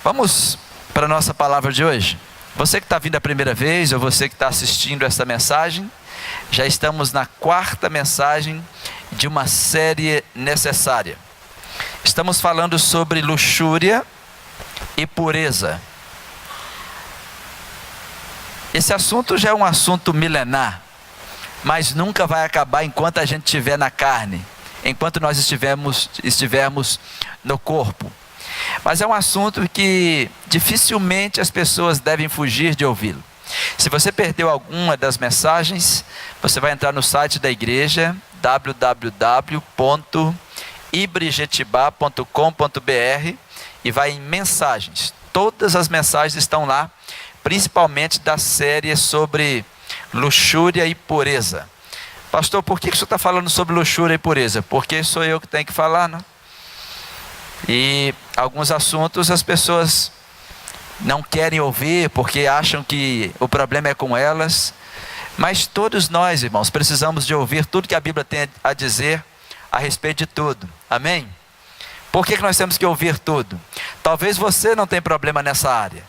Vamos para a nossa palavra de hoje. Você que está vindo a primeira vez, ou você que está assistindo essa mensagem, já estamos na quarta mensagem de uma série necessária. Estamos falando sobre luxúria e pureza. Esse assunto já é um assunto milenar, mas nunca vai acabar enquanto a gente estiver na carne, enquanto nós estivermos no corpo. Mas é um assunto que dificilmente as pessoas devem fugir de ouvi-lo. Se você perdeu alguma das mensagens, você vai entrar no site da igreja, www.ibrijetibá.com.br, e vai em mensagens. Todas as mensagens estão lá, principalmente da série sobre luxúria e pureza. Pastor, por que o senhor está falando sobre luxúria e pureza? Porque sou eu que tenho que falar, não? E alguns assuntos as pessoas não querem ouvir porque acham que o problema é com elas. Mas todos nós, irmãos, precisamos de ouvir tudo que a Bíblia tem a dizer a respeito de tudo. Amém? Por que nós temos que ouvir tudo? Talvez você não tenha problema nessa área,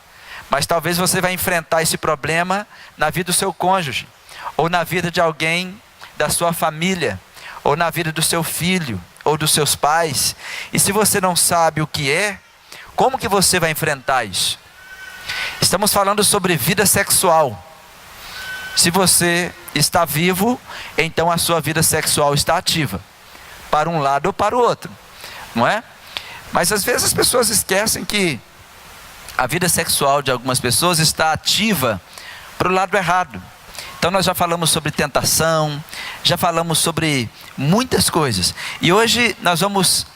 mas talvez você vai enfrentar esse problema na vida do seu cônjuge, ou na vida de alguém da sua família, ou na vida do seu filho, ou dos seus pais. E se você não sabe o que é, como que você vai enfrentar isso? Estamos falando sobre vida sexual. Se você está vivo, então a sua vida sexual está ativa, para um lado ou para o outro, não é? Mas às vezes as pessoas esquecem que a vida sexual de algumas pessoas está ativa para o lado errado. Então nós já falamos sobre tentação, já falamos sobre muitas coisas. E hoje nós vamos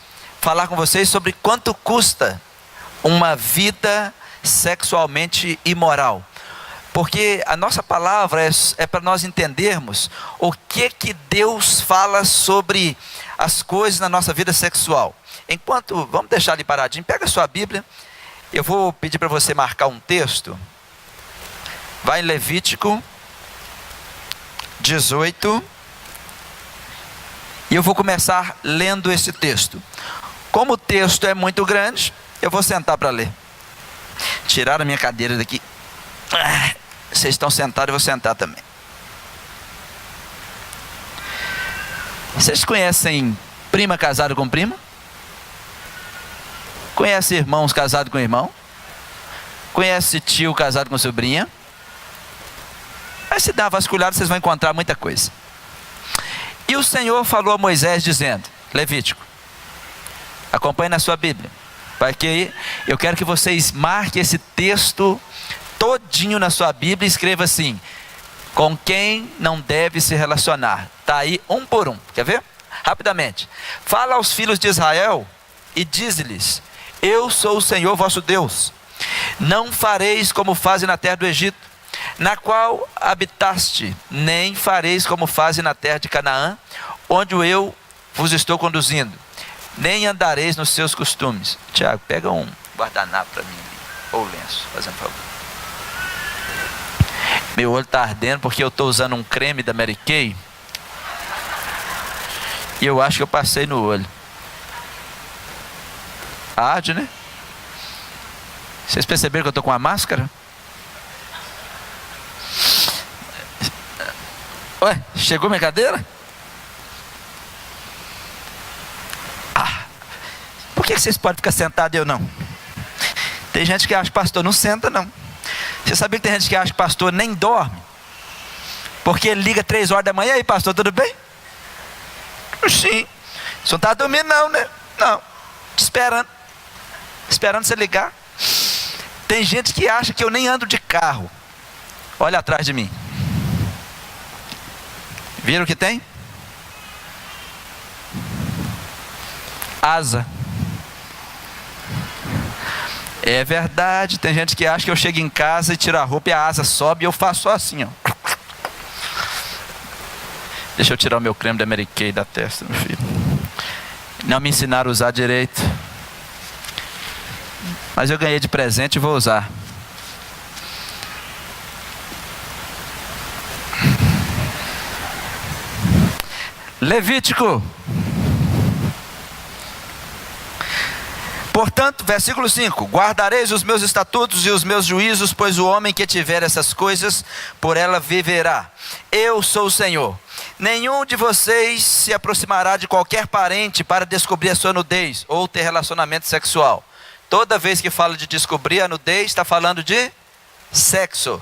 falar com vocês sobre quanto custa uma vida sexualmente imoral. Porque a nossa palavra é para nós entendermos o que Deus fala sobre as coisas na nossa vida sexual. Vamos deixar ali paradinho, pega a sua Bíblia. Eu vou pedir para você marcar um texto. Vai em Levítico 18, e eu vou começar lendo esse texto. Como o texto é muito grande, eu vou sentar para ler. Tiraram a minha cadeira daqui. Vocês estão sentados, eu vou sentar também. Vocês conhecem prima casada com prima? Conhece irmãos casados com irmão? Conhece tio casado com sobrinha? Mas se dá uma vasculhada, vocês vão encontrar muita coisa. E o Senhor falou a Moisés dizendo, Levítico, acompanhe na sua Bíblia, porque eu quero que vocês marquem esse texto todinho na sua Bíblia e escreva assim: com quem não deve se relacionar. Está aí um por um, quer ver? Rapidamente. Fala aos filhos de Israel e diz-lhes: eu sou o Senhor vosso Deus. Não fareis como fazem na terra do Egito, na qual habitaste, nem fareis como fazem na terra de Canaã, onde eu vos estou conduzindo, nem andareis nos seus costumes. Tiago, pega um guardanapo para mim, ou lenço, fazendo favor. Meu olho está ardendo porque eu estou usando um creme da Mary Kay, e eu acho que eu passei no olho. Arde, né? Vocês perceberam que eu estou com a máscara? Ué, chegou minha cadeira? Por que vocês podem ficar sentados e eu não? Tem gente que acha que pastor não senta, não. Você sabia que tem gente que acha que pastor nem dorme? Porque ele liga 3 horas da manhã, e aí pastor, tudo bem? Sim. Você não está dormindo não, né? Não, te esperando você ligar. Tem gente que acha que eu nem ando de carro. Olha atrás de mim. Viram o que tem? Asa. É verdade, tem gente que acha que eu chego em casa e tiro a roupa e a asa sobe e eu faço só assim, ó. Deixa eu tirar o meu creme da Mary Kay da testa, meu filho. Não me ensinaram a usar direito, mas eu ganhei de presente e vou usar. Levítico Portanto, versículo 5: guardareis os meus estatutos e os meus juízos, pois o homem que tiver essas coisas, por ela viverá. Eu sou o Senhor. Nenhum de vocês se aproximará de qualquer parente para descobrir a sua nudez ou ter relacionamento sexual. Toda vez que fala de descobrir a nudez, está falando de sexo.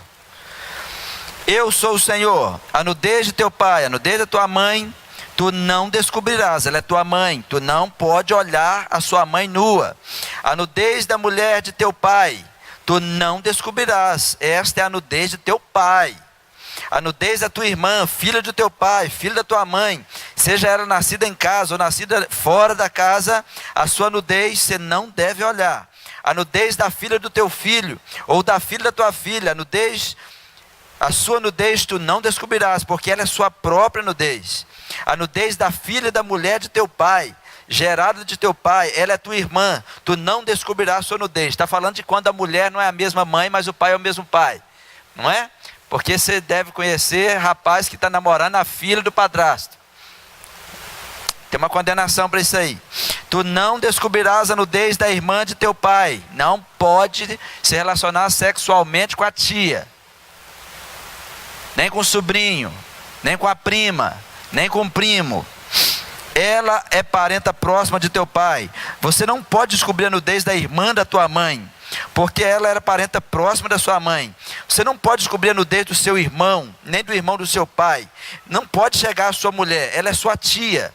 Eu sou o Senhor. A nudez de teu pai, a nudez da tua mãe, tu não descobrirás, ela é tua mãe. Tu não pode olhar a sua mãe nua. A nudez da mulher de teu pai, tu não descobrirás. Esta é a nudez de teu pai. A nudez da tua irmã, filha do teu pai, filha da tua mãe, seja ela nascida em casa ou nascida fora da casa, a sua nudez você não deve olhar. A nudez da filha do teu filho, ou da filha da tua filha, a sua nudez tu não descobrirás, porque ela é sua própria nudez. A nudez da filha da mulher de teu pai, gerada de teu pai, ela é tua irmã, tu não descobrirás a sua nudez. Está falando de quando a mulher não é a mesma mãe, mas o pai é o mesmo pai, não é? Porque você deve conhecer rapaz que está namorando a filha do padrasto. Tem uma condenação para isso aí. Tu não descobrirás a nudez da irmã de teu pai. Não pode se relacionar sexualmente com a tia, nem com o sobrinho, nem com a prima, nem com o primo. Ela é parenta próxima de teu pai. Você não pode descobrir a nudez da irmã da tua mãe, porque ela era parenta próxima da sua mãe. Você não pode descobrir a nudez do seu irmão, nem do irmão do seu pai. Não pode chegar à sua mulher, ela é sua tia.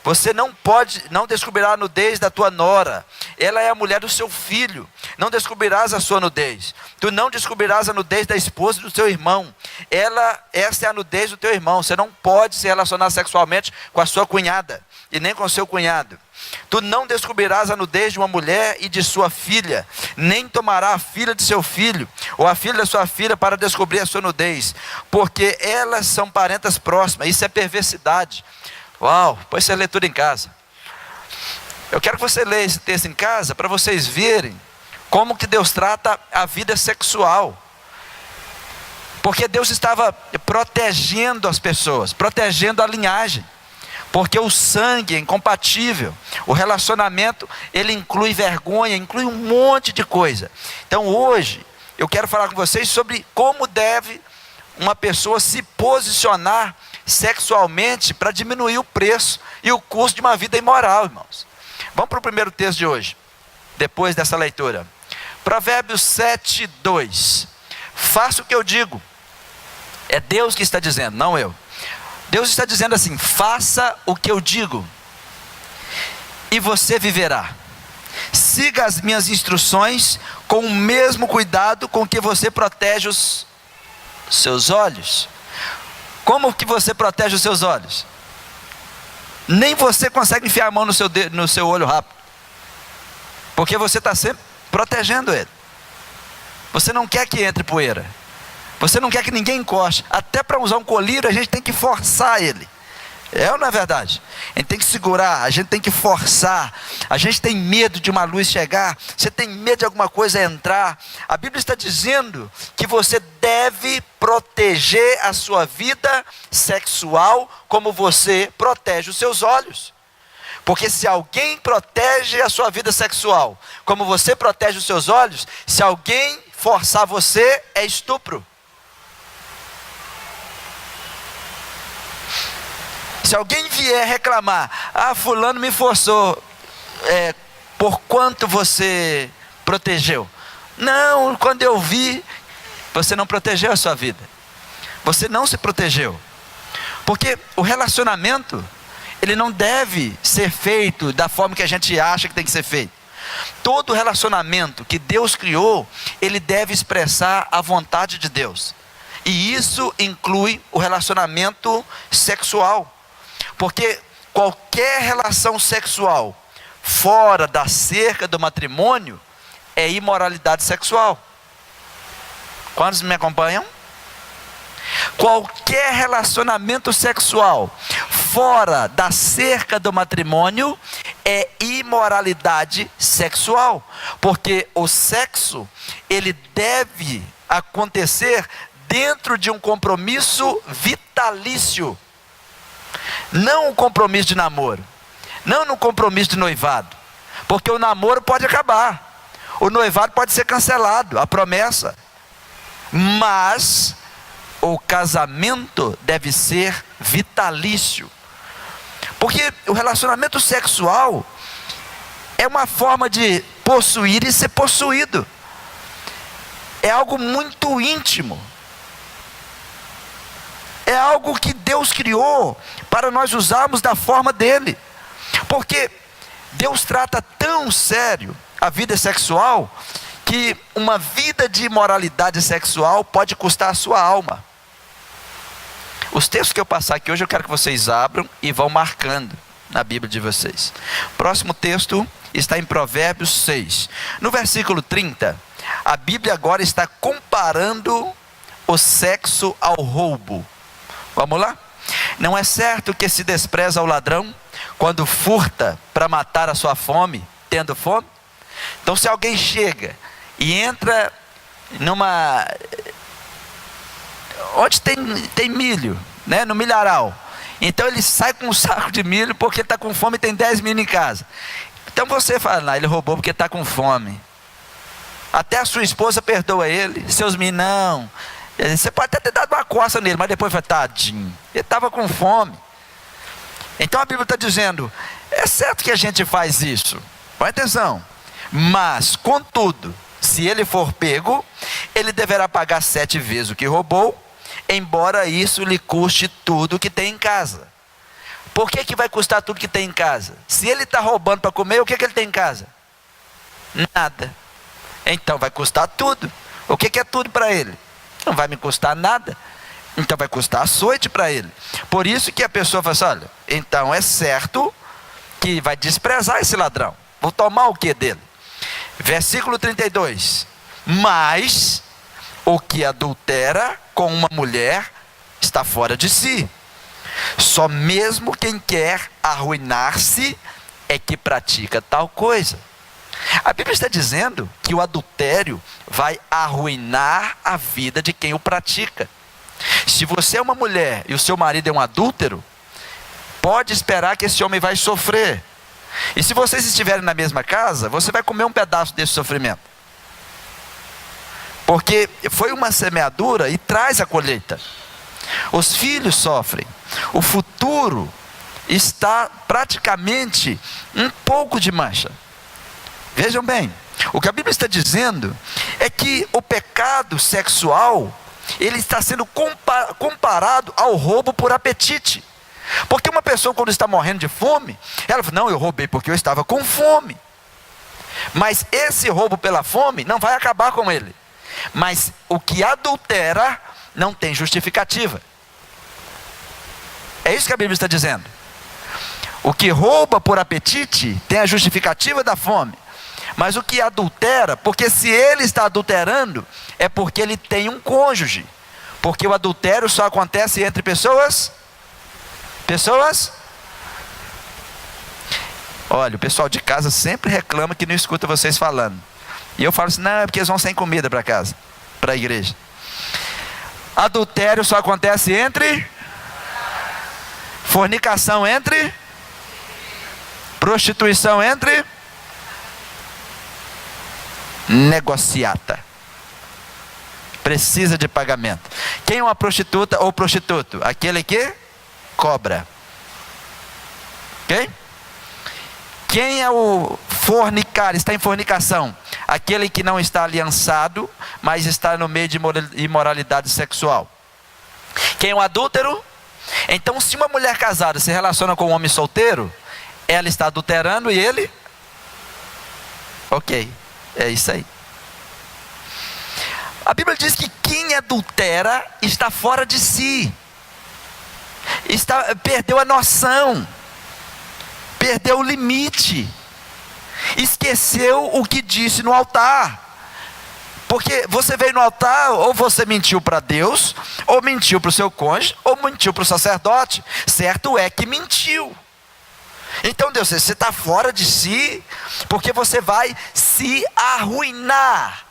Você não descobrirá a nudez da tua nora, ela é a mulher do seu filho. Não descobrirás a sua nudez. Tu não descobrirás a nudez da esposa do seu irmão. Essa é a nudez do teu irmão. Você não pode se relacionar sexualmente com a sua cunhada, e nem com o seu cunhado. Tu não descobrirás a nudez de uma mulher e de sua filha, nem tomará a filha de seu filho, ou a filha da sua filha, para descobrir a sua nudez, porque elas são parentas próximas. Isso é perversidade. Uau, põe essa leitura em casa. Eu quero que você leia esse texto em casa, para vocês verem como que Deus trata a vida sexual. Porque Deus estava protegendo as pessoas, protegendo a linhagem. Porque o sangue é incompatível. O relacionamento, ele inclui vergonha, inclui um monte de coisa. Então hoje, eu quero falar com vocês sobre como deve uma pessoa se posicionar sexualmente para diminuir o preço e o custo de uma vida imoral, irmãos. Vamos para o primeiro texto de hoje, depois dessa leitura. Provérbios 7:2. Faça o que eu digo. É Deus que está dizendo, não eu. Deus está dizendo assim: faça o que eu digo, e você viverá. Siga as minhas instruções com o mesmo cuidado com que você protege os seus olhos. Como que você protege os seus olhos? Nem você consegue enfiar a mão no seu olho rápido, porque você está sempre protegendo ele. Você não quer que entre poeira, você não quer que ninguém encoste. Até para usar um colírio a gente tem que forçar ele. É ou não é verdade? A gente tem que segurar, a gente tem que forçar. A gente tem medo de uma luz chegar. Você tem medo de alguma coisa entrar. A Bíblia está dizendo que você deve proteger a sua vida sexual como você protege os seus olhos. Porque se alguém protege a sua vida sexual como você protege os seus olhos, se alguém forçar você, é estupro. Se alguém vier reclamar: fulano me forçou, por quanto você protegeu? Não, quando eu vi, você não protegeu a sua vida. Você não se protegeu. Porque o relacionamento, ele não deve ser feito da forma que a gente acha que tem que ser feito. Todo relacionamento que Deus criou, ele deve expressar a vontade de Deus. E isso inclui o relacionamento sexual. Porque qualquer relação sexual fora da cerca do matrimônio é imoralidade sexual. Quantos me acompanham? Qualquer relacionamento sexual fora da cerca do matrimônio é imoralidade sexual. Porque o sexo, ele deve acontecer dentro de um compromisso vitalício. Não um compromisso de namoro, não no compromisso de noivado. Porque o namoro pode acabar, o noivado pode ser cancelado, a promessa. Mas o casamento deve ser vitalício. Porque o relacionamento sexual é uma forma de possuir e ser possuído. É algo muito íntimo. É algo que Deus criou para nós usarmos da forma dele. Porque Deus trata tão sério a vida sexual, que uma vida de imoralidade sexual pode custar a sua alma. Os textos que eu passar aqui hoje, eu quero que vocês abram e vão marcando na Bíblia de vocês. Próximo texto está em Provérbios 6. No versículo 30, a Bíblia agora está comparando o sexo ao roubo. Vamos lá? Não é certo que se despreza o ladrão quando furta para matar a sua fome, tendo fome? Então, se alguém chega e entra onde tem milho, né? No milharal, então ele sai com um saco de milho porque está com fome e tem 10 milho em casa. Então você fala, ele roubou porque está com fome. Até a sua esposa perdoa ele, seus milhos não. Você pode até ter dado uma coça nele, mas depois fala, tadinho, ele estava com fome. Então a Bíblia está dizendo, é certo que a gente faz isso, presta atenção, mas contudo, se ele for pego, ele deverá pagar 7 vezes o que roubou, embora isso lhe custe tudo que tem em casa. Por que vai custar tudo que tem em casa? Se ele está roubando para comer, o que ele tem em casa? Nada. Então vai custar tudo. O que é tudo para ele? Não vai me custar nada. Então vai custar açoite para ele. Por isso que a pessoa fala assim, olha, então é certo que vai desprezar esse ladrão. Vou tomar o que dele? Versículo 32. Mas o que adultera com uma mulher está fora de si. Só mesmo quem quer arruinar-se é que pratica tal coisa. A Bíblia está dizendo que o adultério vai arruinar a vida de quem o pratica. Se você é uma mulher e o seu marido é um adúltero, pode esperar que esse homem vai sofrer. E se vocês estiverem na mesma casa, você vai comer um pedaço desse sofrimento. Porque foi uma semeadura e traz a colheita. Os filhos sofrem. O futuro está praticamente um pouco de mancha. Vejam bem, o que a Bíblia está dizendo é que o pecado sexual, ele está sendo comparado ao roubo por apetite. Porque uma pessoa, quando está morrendo de fome, ela fala, não, eu roubei porque eu estava com fome. Mas esse roubo pela fome não vai acabar com ele. Mas o que adultera não tem justificativa. É isso que a Bíblia está dizendo. O que rouba por apetite tem a justificativa da fome. Mas o que adultera, porque se ele está adulterando, é porque ele tem um cônjuge. Porque o adultério só acontece entre pessoas. Olha, o pessoal de casa sempre reclama que não escuta vocês falando. E eu falo assim, não, é porque eles vão sem comida para casa, para a igreja. Adultério só acontece entre. Fornicação entre. Prostituição entre. Negociata. Precisa de pagamento. Quem é uma prostituta ou prostituto? Aquele que cobra. Ok? Quem é o fornicário, está em fornicação? Aquele que não está aliançado, mas está no meio de imoralidade sexual. Quem é o adúltero? Então, se uma mulher casada se relaciona com um homem solteiro, ela está adulterando e ele? Ok, é isso aí. A Bíblia diz que quem adultera está fora de si. Perdeu a noção. Perdeu o limite. Esqueceu o que disse no altar. Porque você veio no altar, ou você mentiu para Deus, ou mentiu para o seu cônjuge, ou mentiu para o sacerdote. Certo é que mentiu. Então Deus, você está fora de si, porque você vai se arruinar.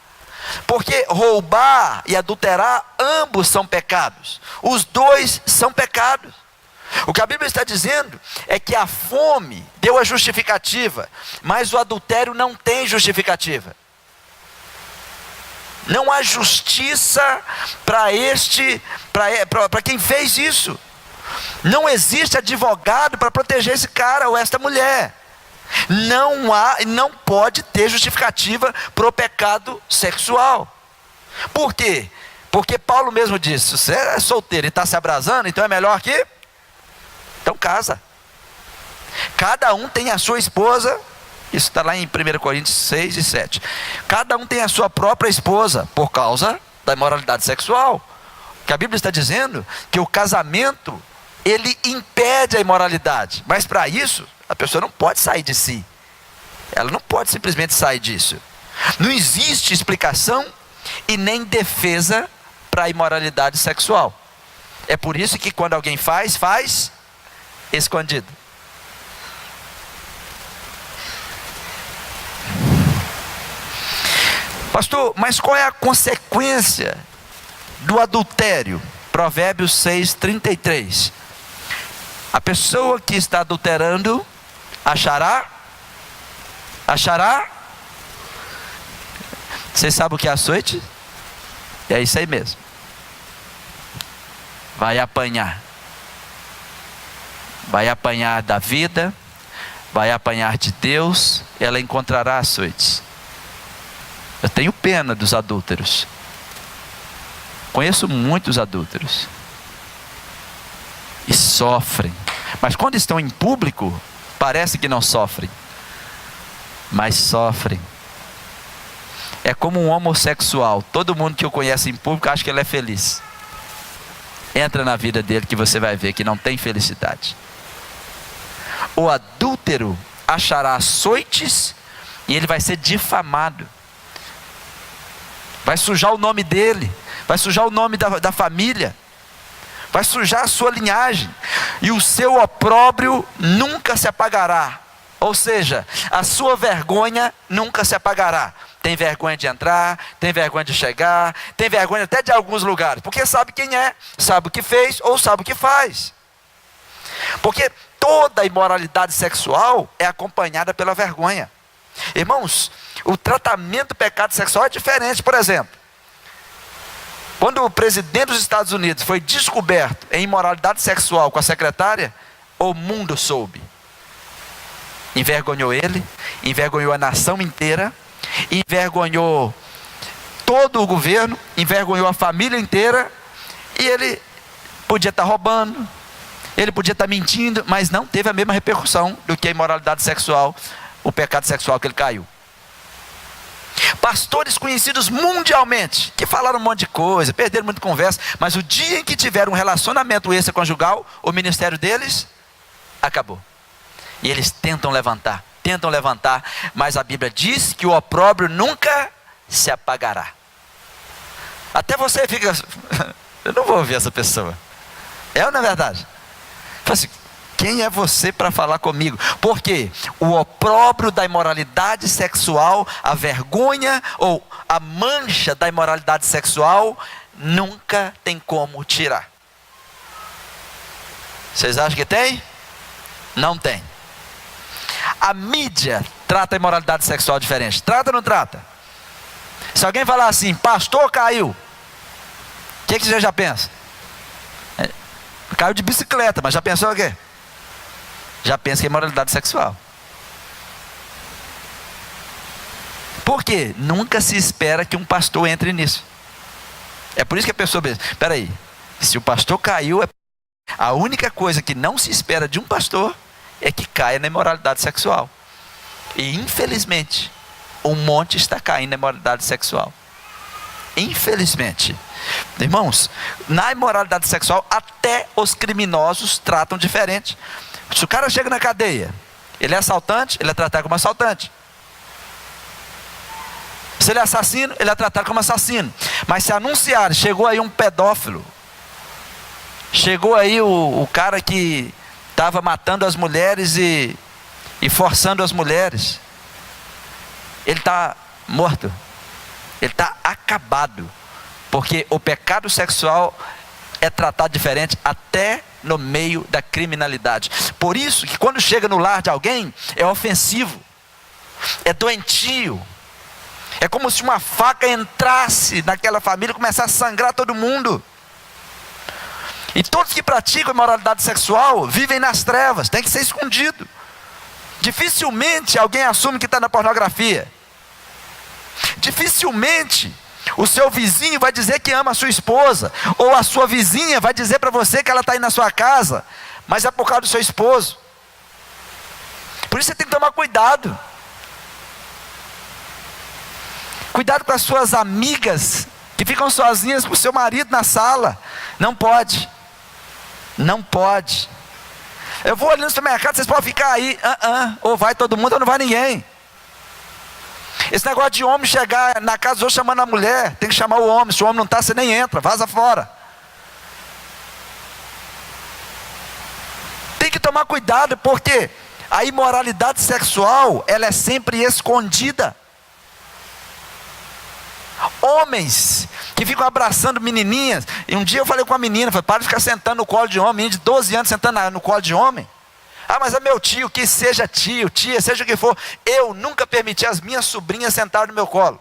Porque roubar e adulterar, ambos são pecados. Os dois são pecados. O que a Bíblia está dizendo é que a fome deu a justificativa, mas o adultério não tem justificativa. Não há justiça para quem fez isso. Não existe advogado para proteger esse cara ou esta mulher. Não pode ter justificativa para o pecado sexual. Por quê? Porque Paulo mesmo disse: se você é solteiro e está se abrasando, então é melhor que... Então casa. Cada um tem a sua esposa. Isso está lá em 1 Coríntios 6 e 7. Cada um tem a sua própria esposa por causa da imoralidade sexual. Que a Bíblia está dizendo que o casamento, ele impede a imoralidade. Mas para isso, a pessoa não pode sair de si. Ela não pode simplesmente sair disso. Não existe explicação e nem defesa para a imoralidade sexual. É por isso que quando alguém faz escondido. Pastor, mas qual é a consequência do adultério? Provérbios 6:33. A pessoa que está adulterando achará. Vocês sabem o que é açoite? É isso aí mesmo. Vai apanhar. Vai apanhar da vida, vai apanhar de Deus, ela encontrará açoites. Eu tenho pena dos adúlteros. Conheço muitos adúlteros. E sofrem. Mas quando estão em público, parece que não sofrem. Mas sofrem. É como um homossexual. Todo mundo que o conhece em público acha que ele é feliz. Entra na vida dele que você vai ver que não tem felicidade. O adúltero achará açoites e ele vai ser difamado. Vai sujar o nome dele, vai sujar o nome da família, vai sujar a sua linhagem, e o seu opróbrio nunca se apagará. Ou seja, a sua vergonha nunca se apagará. Tem vergonha de entrar, tem vergonha de chegar, tem vergonha até de alguns lugares, porque sabe quem é, sabe o que fez ou sabe o que faz. Porque toda imoralidade sexual é acompanhada pela vergonha. Irmãos, o tratamento do pecado sexual é diferente. Por exemplo, quando o presidente dos Estados Unidos foi descoberto em imoralidade sexual com a secretária, o mundo soube. Envergonhou ele, envergonhou a nação inteira, envergonhou todo o governo, envergonhou a família inteira, e ele podia estar roubando, ele podia estar mentindo, mas não teve a mesma repercussão do que a imoralidade sexual, o pecado sexual que ele caiu. Pastores conhecidos mundialmente, que falaram um monte de coisa, perderam muita conversa, mas o dia em que tiveram um relacionamento extraconjugal, o ministério deles acabou. E eles tentam levantar, mas a Bíblia diz que o opróbrio nunca se apagará. Até você fica, eu não vou ouvir essa pessoa. É ou não é verdade? Fala assim, quem é você para falar comigo? Porque o opróbrio da imoralidade sexual, a vergonha ou a mancha da imoralidade sexual, nunca tem como tirar. Vocês acham que tem? Não tem. A mídia trata a imoralidade sexual diferente. Trata ou não trata? Se alguém falar assim, pastor caiu, o que você já pensa? Caiu de bicicleta, mas já pensou o quê? Já pensa que é imoralidade sexual. Por quê? Nunca se espera que um pastor entre nisso. É por isso que a pessoa pensa, espera aí, se o pastor caiu, a única coisa que não se espera de um pastor é que caia na imoralidade sexual. E infelizmente, um monte está caindo na imoralidade sexual. Infelizmente. Irmãos, na imoralidade sexual, até os criminosos tratam diferente. Se o cara chega na cadeia, ele é assaltante, ele é tratado como assaltante. Se ele é assassino, ele é tratado como assassino. Mas se anunciar, chegou aí um pedófilo, chegou aí o cara que estava matando as mulheres e forçando as mulheres, ele está morto, ele está acabado, porque o pecado sexual é tratado diferente até no meio da criminalidade. Por isso que quando chega no lar de alguém, é ofensivo, é doentio. É como se uma faca entrasse naquela família e começasse a sangrar todo mundo. E todos que praticam imoralidade sexual vivem nas trevas, tem que ser escondido. Dificilmente alguém assume que está na pornografia. Dificilmente o seu vizinho vai dizer que ama a sua esposa, ou a sua vizinha vai dizer para você que ela está aí na sua casa, mas é por causa do seu esposo. Por isso você tem que tomar cuidado. Cuidado com as suas amigas que ficam sozinhas com o seu marido na sala. Não pode. Não pode. Eu vou ali no supermercado, vocês podem ficar aí. Ou vai todo mundo ou não vai ninguém. Esse negócio de homem chegar na casa dos outros chamando a mulher, tem que chamar o homem. Se o homem não está, você nem entra, vaza fora. Tem que tomar cuidado, porque a imoralidade sexual, ela é sempre escondida. Homens que ficam abraçando menininhas. E um dia eu falei com a menina, falei, para de ficar sentando no colo de homem. Menina de 12 anos sentando no colo de homem. Ah, mas é meu tio. Que seja tio, tia, seja o que for. Eu nunca permiti as minhas sobrinhas sentarem no meu colo.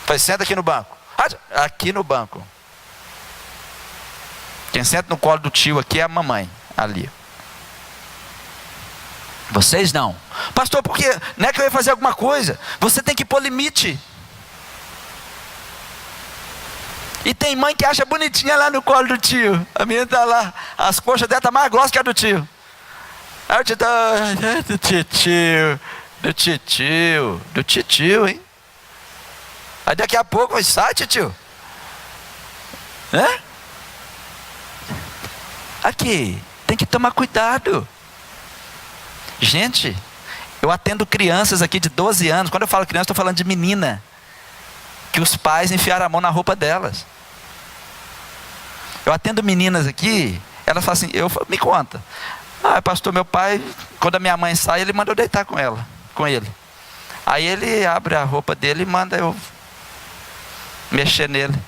Falei, senta aqui no banco. Aqui no banco. Quem senta no colo do tio aqui é a mamãe. Ali. Vocês não. Pastor, porque não é que eu ia fazer alguma coisa. Você tem que pôr limite. E tem mãe que acha bonitinha lá no colo do tio. A menina está lá, as coxas dela estão mais grossas que a do tio. Aí o tio está, do titio, hein? Aí daqui a pouco vai, sai, titio. Aqui, tem que tomar cuidado. Gente, eu atendo crianças aqui de 12 anos. Quando eu falo criança, estou falando de menina. Que os pais enfiaram a mão na roupa delas. Eu atendo meninas aqui, elas falam assim, me conta. Pastor, meu pai, quando a minha mãe sai, ele manda eu deitar com ele. Aí ele abre a roupa dele e manda eu mexer nele.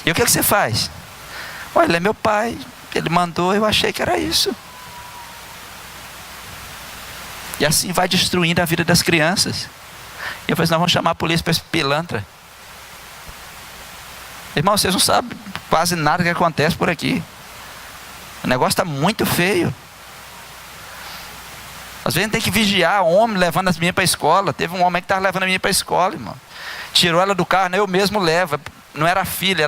E o que você faz? Olha, ele é meu pai, ele mandou, eu achei que era isso. E assim vai destruindo a vida das crianças. E eu falei, nós vamos chamar a polícia para esse pilantra. Irmão, vocês não sabem quase nada que acontece por aqui. O negócio está muito feio. Às vezes tem que vigiar homem levando as meninas para a escola. Teve um homem que estava levando a menina para a escola, irmão. Tirou ela do carro, eu mesmo levo. Não era filha,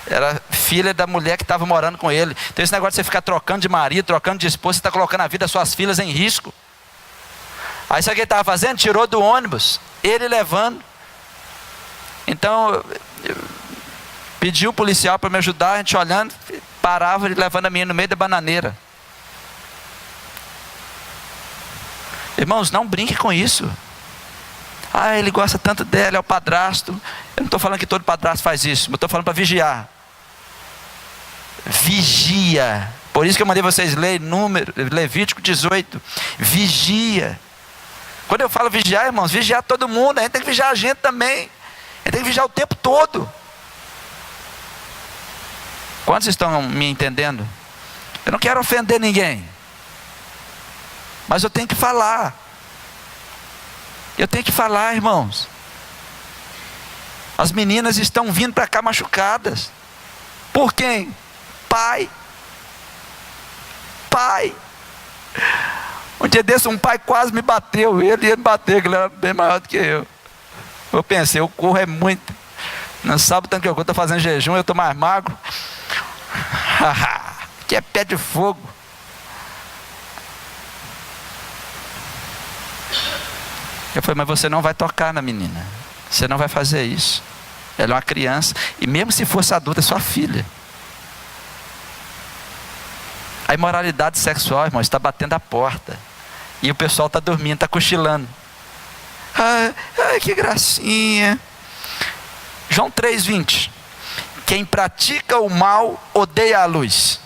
era filha da mulher que estava morando com ele. Então esse negócio de você ficar trocando de marido, trocando de esposa, você está colocando a vida das suas filhas em risco. Aí sabe o que ele estava fazendo? Tirou do ônibus, ele levando. Então, pediu o policial para me ajudar, a gente olhando, parava ele levando a menina no meio da bananeira. Irmãos, não brinque com isso. Ele gosta tanto dela, é o padrasto. Eu não estou falando que todo padrasto faz isso, mas estou falando para vigiar. Vigia. Por isso que eu mandei vocês ler Levítico 18. Vigia. Quando eu falo vigiar, irmãos, vigiar todo mundo. A gente tem que vigiar a gente também. A gente tem que vigiar o tempo todo. Quantos estão me entendendo? Eu não quero ofender ninguém, mas eu tenho que falar. Eu tenho que falar, irmãos. As meninas estão vindo para cá machucadas. Por quem? Pai. Um dia desse um pai quase me bateu. Ele ia me bater, que ele era bem maior do que eu. Eu pensei, eu corro é muito. Não sabe o tanto que eu estou fazendo jejum, eu estou mais magro. Que é pé de fogo. Eu falei, mas você não vai tocar na menina. Você não vai fazer isso. Ela é uma criança. E mesmo se fosse adulta, é sua filha. A imoralidade sexual, irmão, está batendo a porta. E o pessoal está dormindo, está cochilando. Ai, que gracinha. João 3,20. Quem pratica o mal odeia a luz.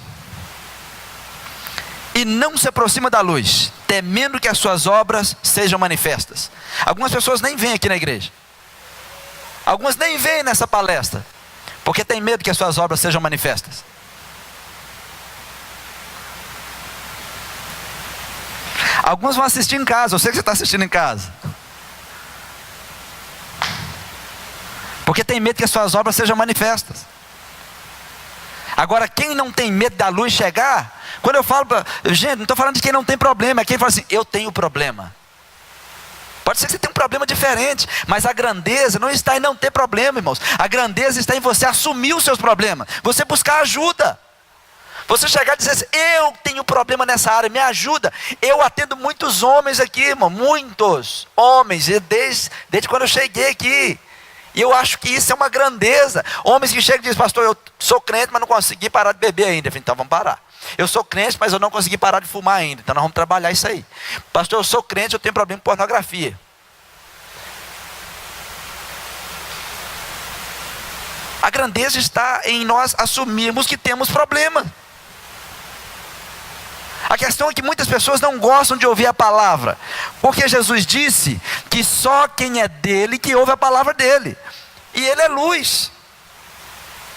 E não se aproxima da luz, temendo que as suas obras sejam manifestas. Algumas pessoas nem vêm aqui na igreja. Algumas nem vêm nessa palestra, porque tem medo que as suas obras sejam manifestas. Alguns vão assistir em casa, eu sei que você está assistindo em casa. Porque tem medo que as suas obras sejam manifestas. Agora, quem não tem medo da luz chegar, quando eu falo, gente, não estou falando de quem não tem problema, é quem fala assim, eu tenho problema. Pode ser que você tenha um problema diferente, mas a grandeza não está em não ter problema, irmãos. A grandeza está em você assumir os seus problemas, você buscar ajuda. Você chegar e dizer assim, eu tenho problema nessa área, me ajuda. Eu atendo muitos homens aqui, irmão, muitos homens, desde quando eu cheguei aqui. E eu acho que isso é uma grandeza. Homens que chegam e dizem, pastor, eu sou crente, mas não consegui parar de beber ainda. Eu falei, então vamos parar. Eu sou crente, mas eu não consegui parar de fumar ainda. Então nós vamos trabalhar isso aí. Pastor, eu sou crente, eu tenho problema com pornografia. A grandeza está em nós assumirmos que temos problema. A questão é que muitas pessoas não gostam de ouvir a palavra, porque Jesus disse que só quem é dele que ouve a palavra dele, e ele é luz.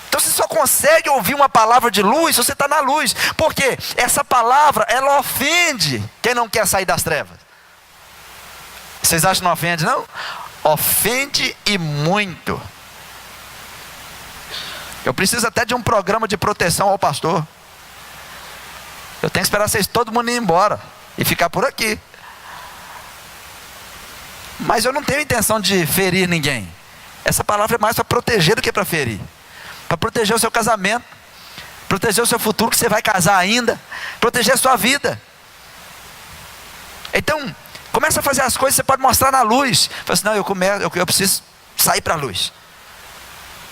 Então você só consegue ouvir uma palavra de luz se você está na luz, porque essa palavra, ela ofende quem não quer sair das trevas. Vocês acham que não ofende, não? Ofende e muito. Eu preciso até de um programa de proteção ao pastor. Eu tenho que esperar vocês, todo mundo ir embora e ficar por aqui. Mas eu não tenho intenção de ferir ninguém. Essa palavra é mais para proteger do que para ferir. Para proteger o seu casamento, proteger o seu futuro, que você vai casar ainda, proteger a sua vida. Então, começa a fazer as coisas que você pode mostrar na luz. Fala assim, não, eu preciso sair para a luz.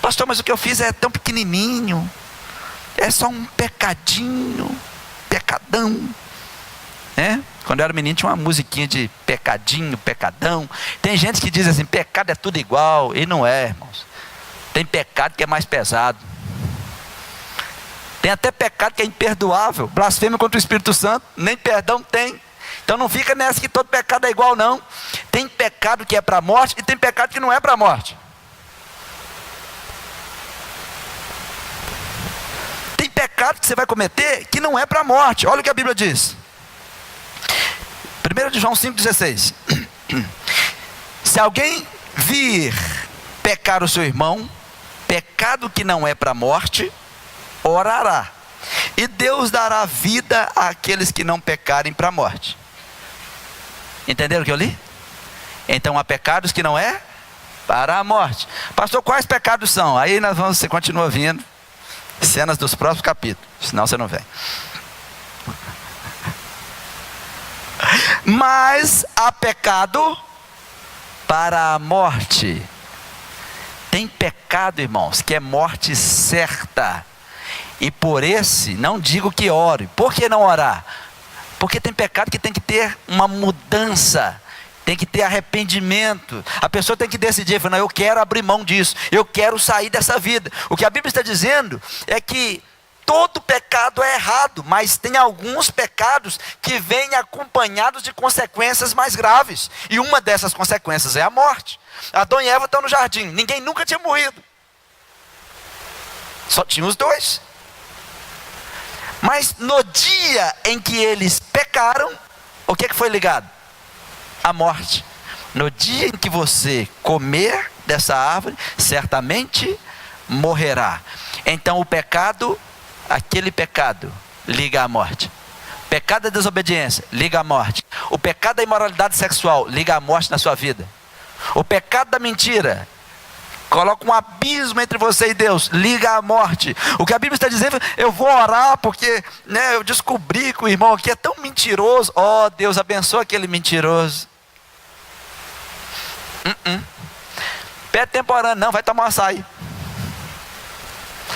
Pastor, mas o que eu fiz é tão pequenininho, é só um pecadinho. Pecadão, né? Quando eu era menino tinha uma musiquinha de pecadinho, pecadão. Tem gente que diz assim, pecado é tudo igual, e não é, irmãos. Tem pecado que é mais pesado. Tem até pecado que é imperdoável, blasfêmia contra o Espírito Santo, nem perdão tem. Então não fica nessa que todo pecado é igual, não. Tem pecado que é para a morte e tem pecado que não é para a morte. Pecado que você vai cometer que não é para a morte. Olha o que a Bíblia diz. 1 João 5,16. Se alguém vir pecar o seu irmão, pecado que não é para a morte, orará. E Deus dará vida àqueles que não pecarem para a morte. Entenderam o que eu li? Então há pecados que não é para a morte. Pastor, quais pecados são? Aí você continua vindo. Cenas dos próximos capítulos, senão você não vem. Mas há pecado para a morte. Tem pecado, irmãos, que é morte certa. E por esse, não digo que ore. Por que não orar? Porque tem pecado que tem que ter uma mudança. Tem que ter arrependimento. A pessoa tem que decidir, não, eu quero abrir mão disso, eu quero sair dessa vida. O que a Bíblia está dizendo é que todo pecado é errado, mas tem alguns pecados que vêm acompanhados de consequências mais graves. E uma dessas consequências é a morte. Adão e Eva estão no jardim, ninguém nunca tinha morrido. Só tinha os dois. Mas no dia em que eles pecaram, o que foi ligado? A morte. No dia em que você comer dessa árvore, certamente morrerá. Então o pecado, aquele pecado, liga à morte. Pecado da desobediência, liga à morte. O pecado da imoralidade sexual, liga à morte na sua vida. O pecado da mentira, coloca um abismo entre você e Deus, liga à morte. O que a Bíblia está dizendo, eu vou orar porque eu descobri que o irmão aqui é tão mentiroso. Oh, Deus abençoa aquele mentiroso. Pede tempo orando, não, vai tomar um açaí.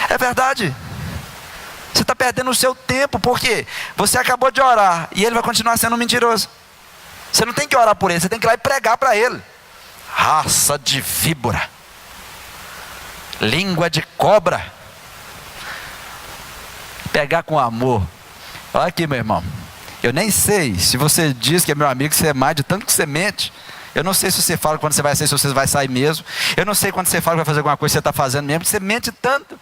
É verdade. Você está perdendo o seu tempo, porque você acabou de orar e ele vai continuar sendo um mentiroso. Você não tem que orar por ele, você tem que ir lá e pregar para ele. Raça de víbora, língua de cobra. Pegar com amor. Olha aqui, meu irmão, eu nem sei se você diz que é meu amigo, você é mais de tanto que você mente. Eu não sei se você fala quando você vai sair, se você vai sair mesmo. Eu não sei quando você fala que vai fazer alguma coisa, você está fazendo mesmo. Você mente tanto.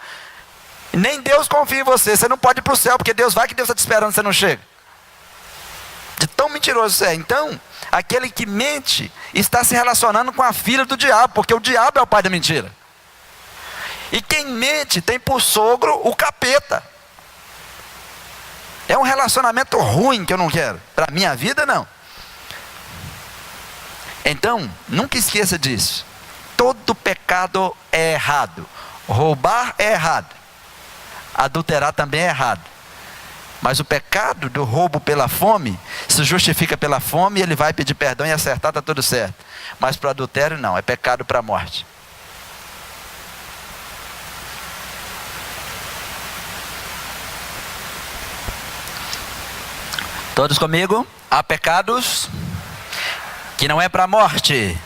Nem Deus confia em você. Você não pode ir para o céu, porque Deus vai que Deus está te esperando, você não chega. De tão mentiroso você é. Então, aquele que mente está se relacionando com a filha do diabo, porque o diabo é o pai da mentira. E quem mente tem por sogro o capeta. É um relacionamento ruim que eu não quero. Para a minha vida, não. Então, nunca esqueça disso. Todo pecado é errado. Roubar é errado. Adulterar também é errado. Mas o pecado do roubo pela fome se justifica pela fome, e ele vai pedir perdão e acertar, está tudo certo. Mas para o adultério não, é pecado para a morte. Todos comigo? Há pecados que não é para a morte.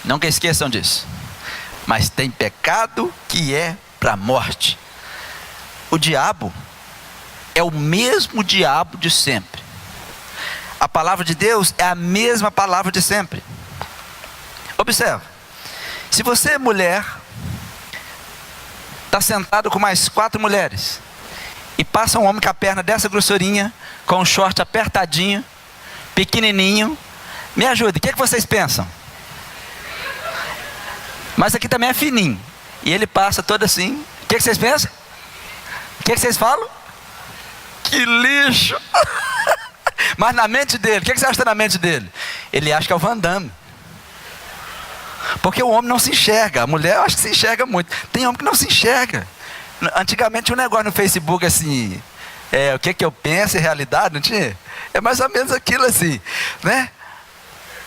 Nunca esqueçam disso. Mas tem pecado que é para a morte. O diabo é o mesmo diabo de sempre. A palavra de Deus é a mesma palavra de sempre. Observe. Se você, mulher, está sentado com mais 4 mulheres, e passa um homem com a perna dessa grossurinha, com um short apertadinho, pequenininho, me ajude, o que vocês pensam? Mas aqui também é fininho, e ele passa todo assim, o que vocês pensam? O que vocês falam? Que lixo! Mas na mente dele, o que você acha na mente dele? Ele acha que é o Van Damme. Porque o homem não se enxerga, a mulher eu acho que se enxerga muito. Tem homem que não se enxerga. Antigamente tinha um negócio no Facebook assim, o que eu penso em realidade, não tinha? É mais ou menos aquilo assim, né?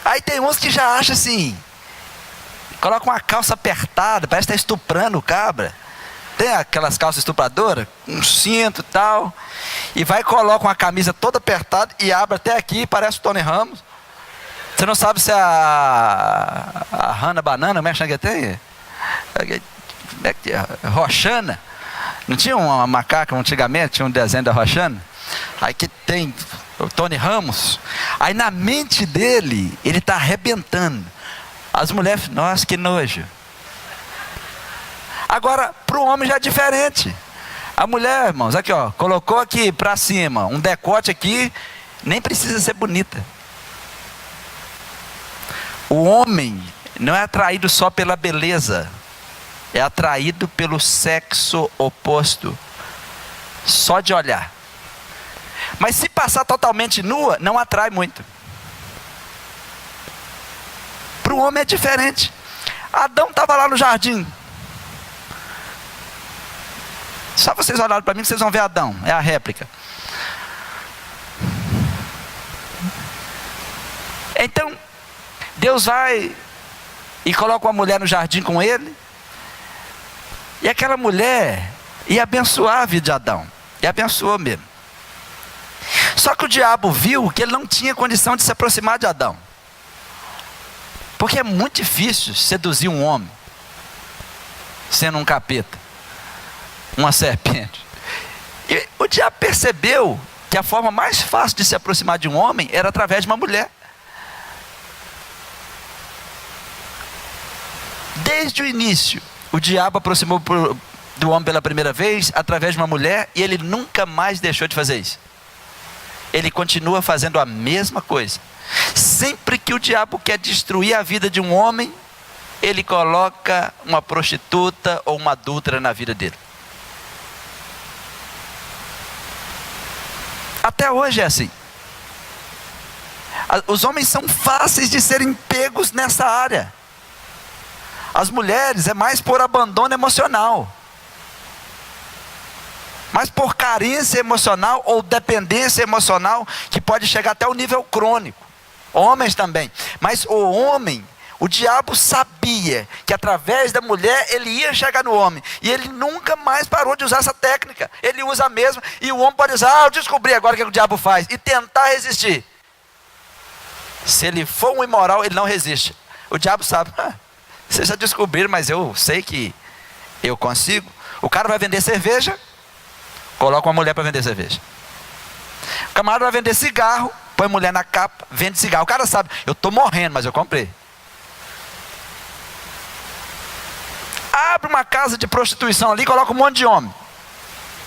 Aí tem uns que já acham assim, coloca uma calça apertada, parece que está estuprando o cabra. Tem aquelas calças estupradoras, um cinto e tal, e vai e coloca uma camisa toda apertada e abre até aqui, parece o Tony Ramos. Você não sabe se é a Hannah Banana, como é que tem? Roxana. Não tinha uma macaca antigamente, tinha um desenho da Roxana? Aí que tem o Tony Ramos. Aí na mente dele, ele está arrebentando. As mulheres, nossa, que nojo. Agora, para o homem já é diferente. A mulher, irmãos, aqui ó, colocou aqui para cima, um decote aqui, nem precisa ser bonita. O homem não é atraído só pela beleza, é atraído pelo sexo oposto, só de olhar. Mas se passar totalmente nua, não atrai muito. Para o homem é diferente. Adão estava lá no jardim. Só vocês olharem para mim que vocês vão ver Adão, é a réplica. Então, Deus vai e coloca uma mulher no jardim com ele, e aquela mulher ia abençoar a vida de Adão, e abençoou mesmo. Só que o diabo viu que ele não tinha condição de se aproximar de Adão, porque é muito difícil seduzir um homem sendo um capeta, uma serpente. E o diabo percebeu que a forma mais fácil de se aproximar de um homem era através de uma mulher. Desde o início, o diabo aproximou do homem pela primeira vez através de uma mulher, e ele nunca mais deixou de fazer isso. Ele continua fazendo a mesma coisa. Sempre que o diabo quer destruir a vida de um homem, ele coloca uma prostituta ou uma adúltera na vida dele. Até hoje é assim. Os homens são fáceis de serem pegos nessa área. As mulheres é mais por abandono emocional, mais por carência emocional ou dependência emocional, que pode chegar até o nível crônico. Homens também. Mas o homem, o diabo sabia que através da mulher ele ia chegar no homem, e ele nunca mais parou de usar essa técnica. Ele usa a mesma, e o homem pode usar, eu descobri agora o que o diabo faz, e tentar resistir. Se ele for um imoral, ele não resiste. O diabo sabe, vocês já descobriram, mas eu sei que eu consigo. O cara vai vender cerveja, coloca uma mulher para vender cerveja. O camarada vai vender cigarro, põe mulher na capa, vende cigarro. O cara sabe, eu estou morrendo, mas eu comprei. Abre uma casa de prostituição ali, coloca um monte de homem.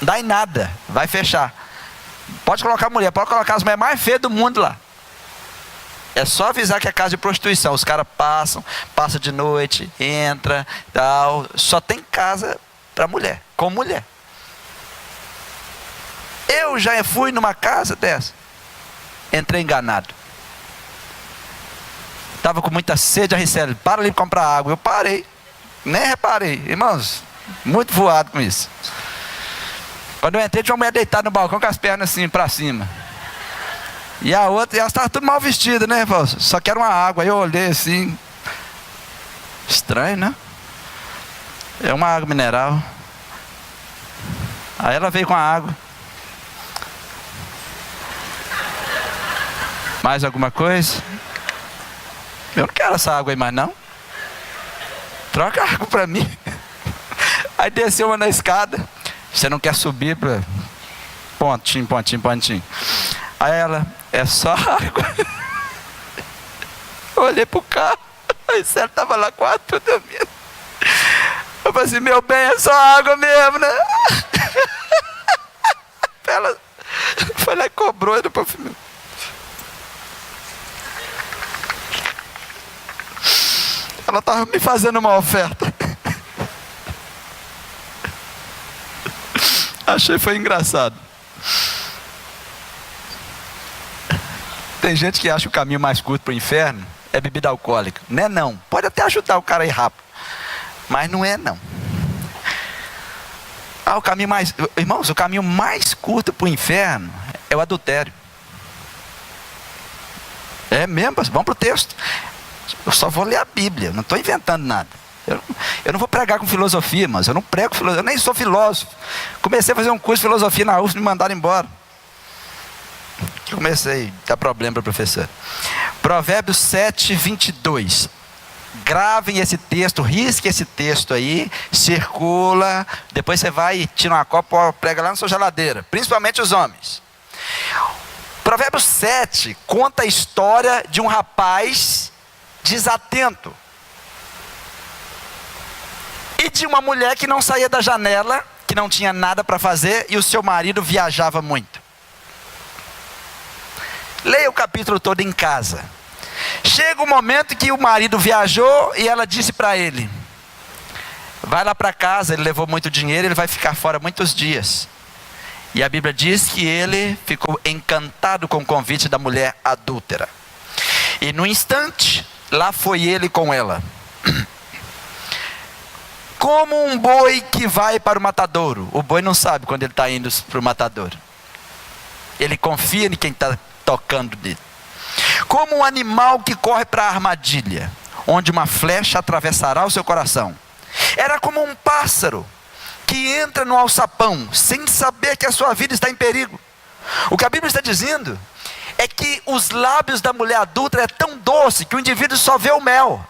Não dá em nada, vai fechar. Pode colocar mulher, pode colocar as mulheres mais feias do mundo lá. É só avisar que é casa de prostituição. Os caras passam de noite, entra, tal. Só tem casa para mulher, com mulher. Eu já fui numa casa dessa. Entrei enganado. Estava com muita sede, a Ricele, para ali comprar água. Eu parei, nem reparei. Irmãos, muito voado com isso. Quando eu entrei, tinha uma mulher deitada no balcão com as pernas assim para cima. E a outra, e elas estavam tudo mal vestidas, né? Só que era uma água. Aí eu olhei assim. Estranho, né? É uma água mineral. Aí ela veio com a água. Mais alguma coisa? Eu não quero essa água aí mais não. Troca a água para mim. Aí desceu uma na escada. Você não quer subir para... Pontinho. Aí ela, é só água. Eu olhei pro carro. Aí Célio estava lá quase dormindo. Eu falei assim, meu bem, é só água mesmo, né? Ela foi lá e cobrou e depois... Ela estava me fazendo uma oferta. Achei foi engraçado. Tem gente que acha o caminho mais curto para o inferno é bebida alcoólica. Não é não. Pode até ajudar o cara a ir rápido. Mas não é não. O caminho mais... Irmãos, o caminho mais curto para o inferno é o adultério. É mesmo, vamos para o texto. Eu só vou ler a Bíblia, não estou inventando nada. Eu não vou pregar com filosofia, mas eu não prego filosofia, eu nem sou filósofo. Comecei a fazer um curso de filosofia na UF, me mandaram embora. Comecei a dar problema para o professor. Provérbios 7, 22. Gravem esse texto, risque esse texto aí, circula, depois você vai e tira uma copa, prega lá na sua geladeira, principalmente os homens. Provérbios 7 conta a história de um rapaz desatento e de uma mulher que não saía da janela, que não tinha nada para fazer e o seu marido viajava muito. Leia o capítulo todo em casa. Chega o momento que o marido viajou e ela disse para ele, vai lá para casa, ele levou muito dinheiro, ele vai ficar fora muitos dias. E a Bíblia diz que ele ficou encantado com o convite da mulher adúltera. E no instante, lá foi ele com ela. Como um boi que vai para o matadouro. O boi não sabe quando ele está indo para o matadouro. Ele confia em quem está tocando dele. Como um animal que corre para a armadilha, onde uma flecha atravessará o seu coração. Era como um pássaro que entra no alçapão, sem saber que a sua vida está em perigo. O que a Bíblia está dizendo é que os lábios da mulher adúltera é tão doce que o indivíduo só vê o mel.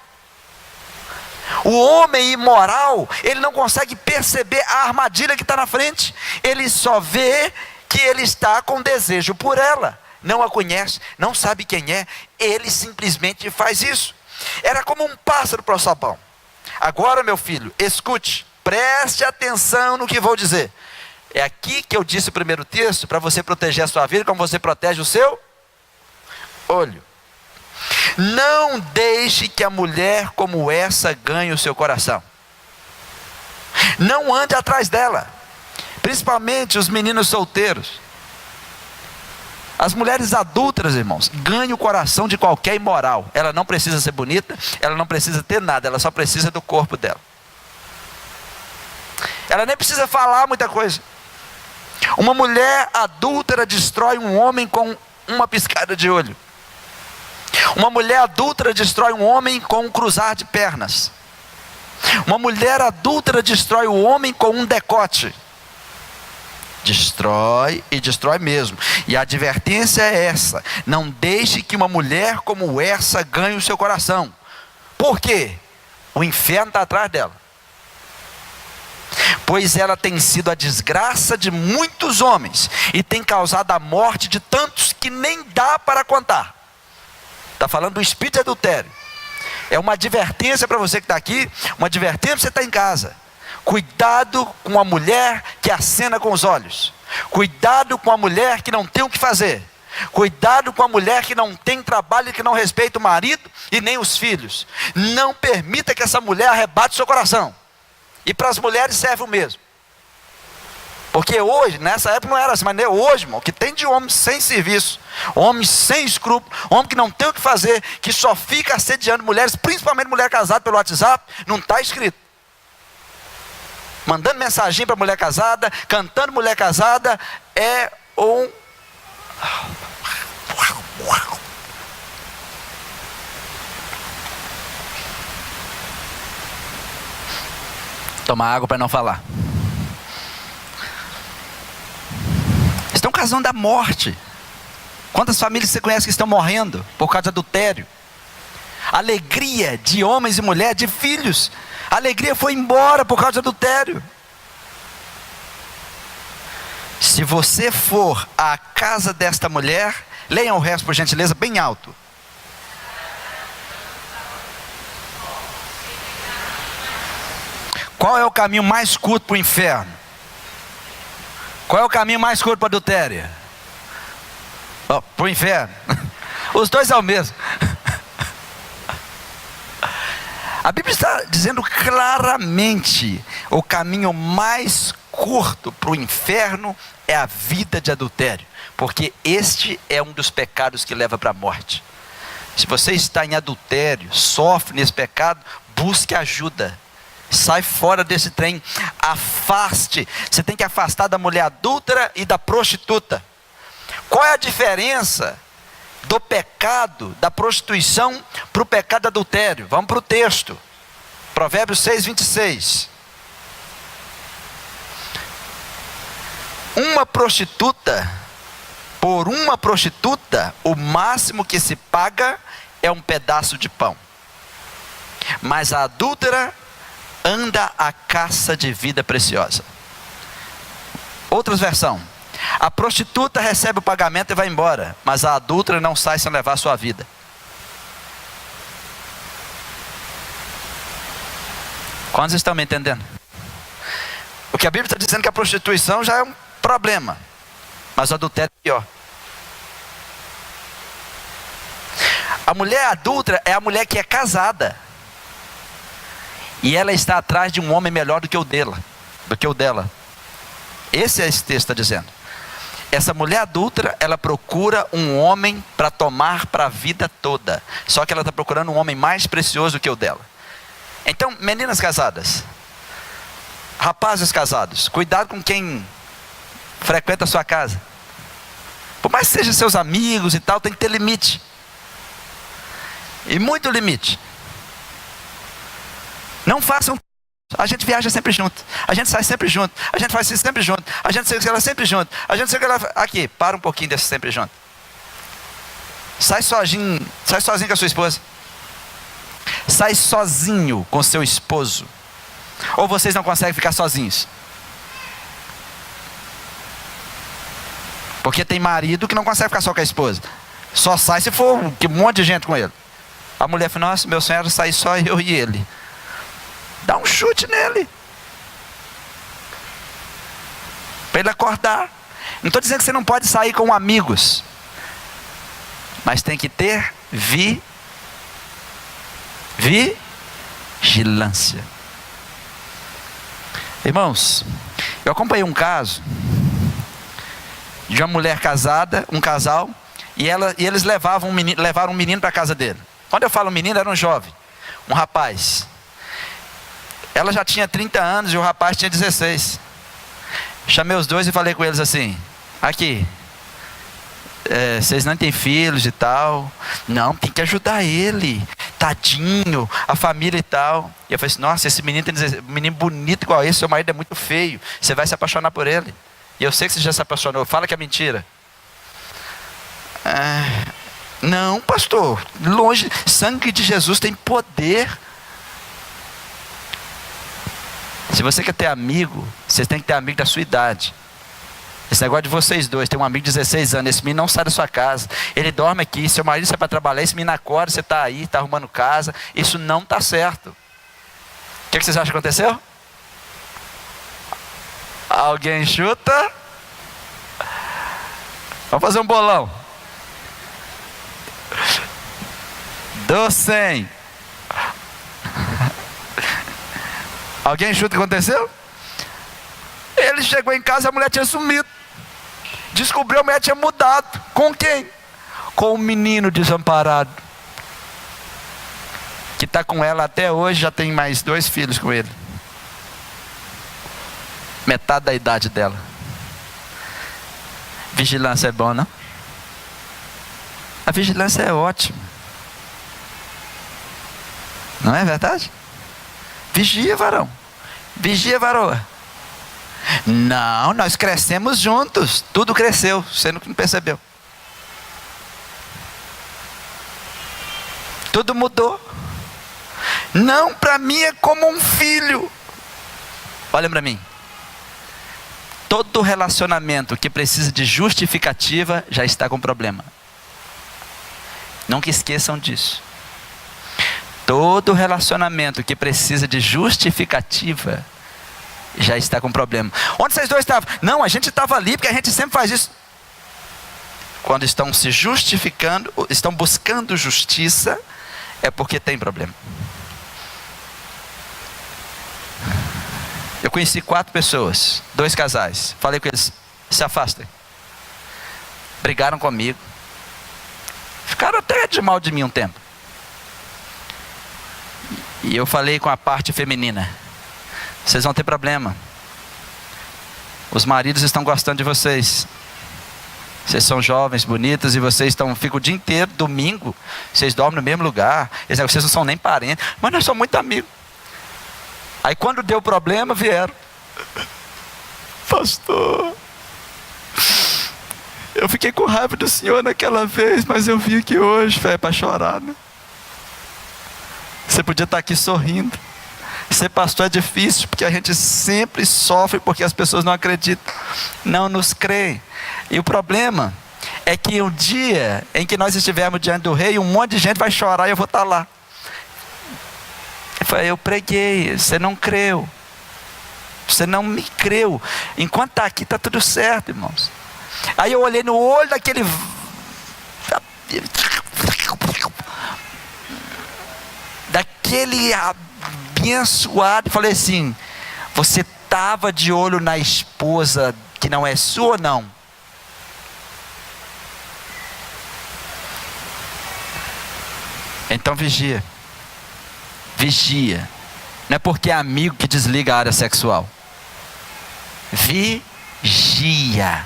O homem imoral, ele não consegue perceber a armadilha que está na frente. Ele só vê que ele está com desejo por ela. Não a conhece, não sabe quem é. Ele simplesmente faz isso. Era como um pássaro para o alçapão. Agora, meu filho, escute. Preste atenção no que vou dizer. É aqui que eu disse o primeiro texto, para você proteger a sua vida, como você protege o seu olho. Não deixe que a mulher como essa ganhe o seu coração. Não ande atrás dela. Principalmente os meninos solteiros. As mulheres adúlteras, irmãos, ganham o coração de qualquer imoral. Ela não precisa ser bonita, ela não precisa ter nada, ela só precisa do corpo dela. Ela nem precisa falar muita coisa. Uma mulher adúltera destrói um homem com uma piscada de olho. Uma mulher adúltera destrói um homem com um cruzar de pernas. Uma mulher adúltera destrói o homem com um decote. Destrói e destrói mesmo. E a advertência é essa: não deixe que uma mulher como essa ganhe o seu coração. Por quê? O inferno está atrás dela. Pois ela tem sido a desgraça de muitos homens e tem causado a morte de tantos que nem dá para contar. Está falando do espírito de adultério. É uma advertência para você que está aqui, uma advertência para você que está em casa. Cuidado com a mulher que acena com os olhos. Cuidado com a mulher que não tem o que fazer. Cuidado com a mulher que não tem trabalho e que não respeita o marido e nem os filhos. Não permita que essa mulher arrebate seu coração. E para as mulheres serve o mesmo. Porque hoje, nessa época não era assim, mas hoje, irmão, o que tem de homem sem serviço, homem sem escrúpulo, homem que não tem o que fazer, que só fica assediando mulheres, principalmente mulher casada pelo WhatsApp, não está escrito. Mandando mensagem para mulher casada, cantando mulher casada, é um... Tomar água para não falar. Estão casando da morte. Quantas famílias você conhece que estão morrendo por causa de adultério? Alegria de homens e mulheres, de filhos. A alegria foi embora por causa de adultério. Se você for à casa desta mulher, leiam o resto por gentileza, bem alto. Qual é o caminho mais curto para o inferno? Qual é o caminho mais curto para a adultéria? Para o inferno. Os dois é o mesmo. A Bíblia está dizendo claramente: o caminho mais curto para o inferno é a vida de adultério, porque este é um dos pecados que leva para a morte. Se você está em adultério, sofre nesse pecado, busque ajuda. Sai fora desse trem, afaste. Você tem que afastar da mulher adúltera e da prostituta. Qual é a diferença do pecado da prostituição para o pecado do adultério? Vamos para o texto, Provérbios 6, 26. Por uma prostituta, o máximo que se paga é um pedaço de pão, mas a adúltera anda à caça de vida preciosa. Outra versão: a prostituta recebe o pagamento e vai embora, mas a adúltera não sai sem levar a sua vida. Quantos estão me entendendo? O que a Bíblia está dizendo é que a prostituição já é um problema, mas o adultério é pior. A mulher adúltera é a mulher que é casada, e ela está atrás de um homem melhor do que o dela. Esse texto está dizendo. Essa mulher adúltera, ela procura um homem para tomar para a vida toda. Só que ela está procurando um homem mais precioso do que o dela. Então, meninas casadas, rapazes casados, cuidado com quem frequenta a sua casa. Por mais que sejam seus amigos e tal, tem que ter limite. E muito limite. Não façam. A gente viaja sempre junto, a gente sai sempre junto, a gente faz isso sempre junto, a gente sei que ela sempre junto, a gente sei que ela... Aqui, para um pouquinho desse sempre junto. Sai sozinho com a sua esposa. Sai sozinho com seu esposo. Ou vocês não conseguem ficar sozinhos? Porque tem marido que não consegue ficar só com a esposa. Só sai se for um monte de gente com ele. A mulher fala: nossa, meu sonho era sair só eu e ele. Dá um chute nele, para ele acordar. Não estou dizendo que você não pode sair com amigos, mas tem que ter vigilância. Irmãos, eu acompanhei um caso de uma mulher casada, um casal, e eles levaram um menino para a casa dele. Quando eu falo menino, era um jovem, um rapaz. Ela já tinha 30 anos e o rapaz tinha 16. Chamei os dois e falei com eles assim: aqui, vocês não têm filhos e tal? Não, tem que ajudar ele, tadinho, a família e tal. E eu falei assim: nossa, esse menino tem 16, um menino bonito igual esse, seu marido é muito feio, você vai se apaixonar por ele. E eu sei que você já se apaixonou, fala que é mentira. Não, pastor, longe, sangue de Jesus tem poder. Se você quer ter amigo, você tem que ter amigo da sua idade. Esse negócio de vocês dois, tem um amigo de 16 anos, esse menino não sai da sua casa, ele dorme aqui, seu marido sai para trabalhar, esse menino acorda, você está aí, está arrumando casa, isso não está certo. O que vocês acham que aconteceu? Alguém chuta? Vamos fazer um bolão. Dou 100. Alguém chuta o que aconteceu? Ele chegou em casa e a mulher tinha sumido. Descobriu, a mulher tinha mudado. Com quem? Com um menino desamparado, que está com ela até hoje, já tem mais 2 filhos com ele. Metade da idade dela. Vigilância é bom, não? A vigilância é ótima. Não é verdade? Vigia, varão. Vigia, varoa. Não, nós crescemos juntos. Tudo cresceu, você não percebeu. Tudo mudou. Não, para mim é como um filho. Olha para mim. Todo relacionamento que precisa de justificativa já está com problema. Nunca esqueçam disso. Todo relacionamento que precisa de justificativa já está com problema. Onde vocês dois estavam? Não, a gente estava ali porque a gente sempre faz isso. Quando estão se justificando, estão buscando justiça, é porque tem problema. Eu conheci 4 pessoas, 2 casais. Falei com eles, se afastem. Brigaram comigo. Ficaram até de mal de mim um tempo. E eu falei com a parte feminina: vocês vão ter problema. Os maridos estão gostando de vocês. Vocês são jovens, bonitas, e vocês ficam o dia inteiro, domingo, vocês dormem no mesmo lugar. Vocês não são nem parentes, mas nós somos muito amigos. Aí quando deu problema, vieram: pastor, eu fiquei com raiva do senhor naquela vez, mas eu vi que hoje é para chorar, né? Você podia estar aqui sorrindo. Ser pastor é difícil, porque a gente sempre sofre porque as pessoas não acreditam, não nos creem. E o problema é que um dia em que nós estivermos diante do rei, um monte de gente vai chorar e eu vou estar lá. Eu preguei, você não creu. Você não me creu. Enquanto está aqui, está tudo certo, irmãos. Aí eu olhei no olho daquele abençoado e falei assim: você estava de olho na esposa que não é sua ou não? Então vigia. Vigia. Não é porque é amigo que desliga a área sexual. Vigia.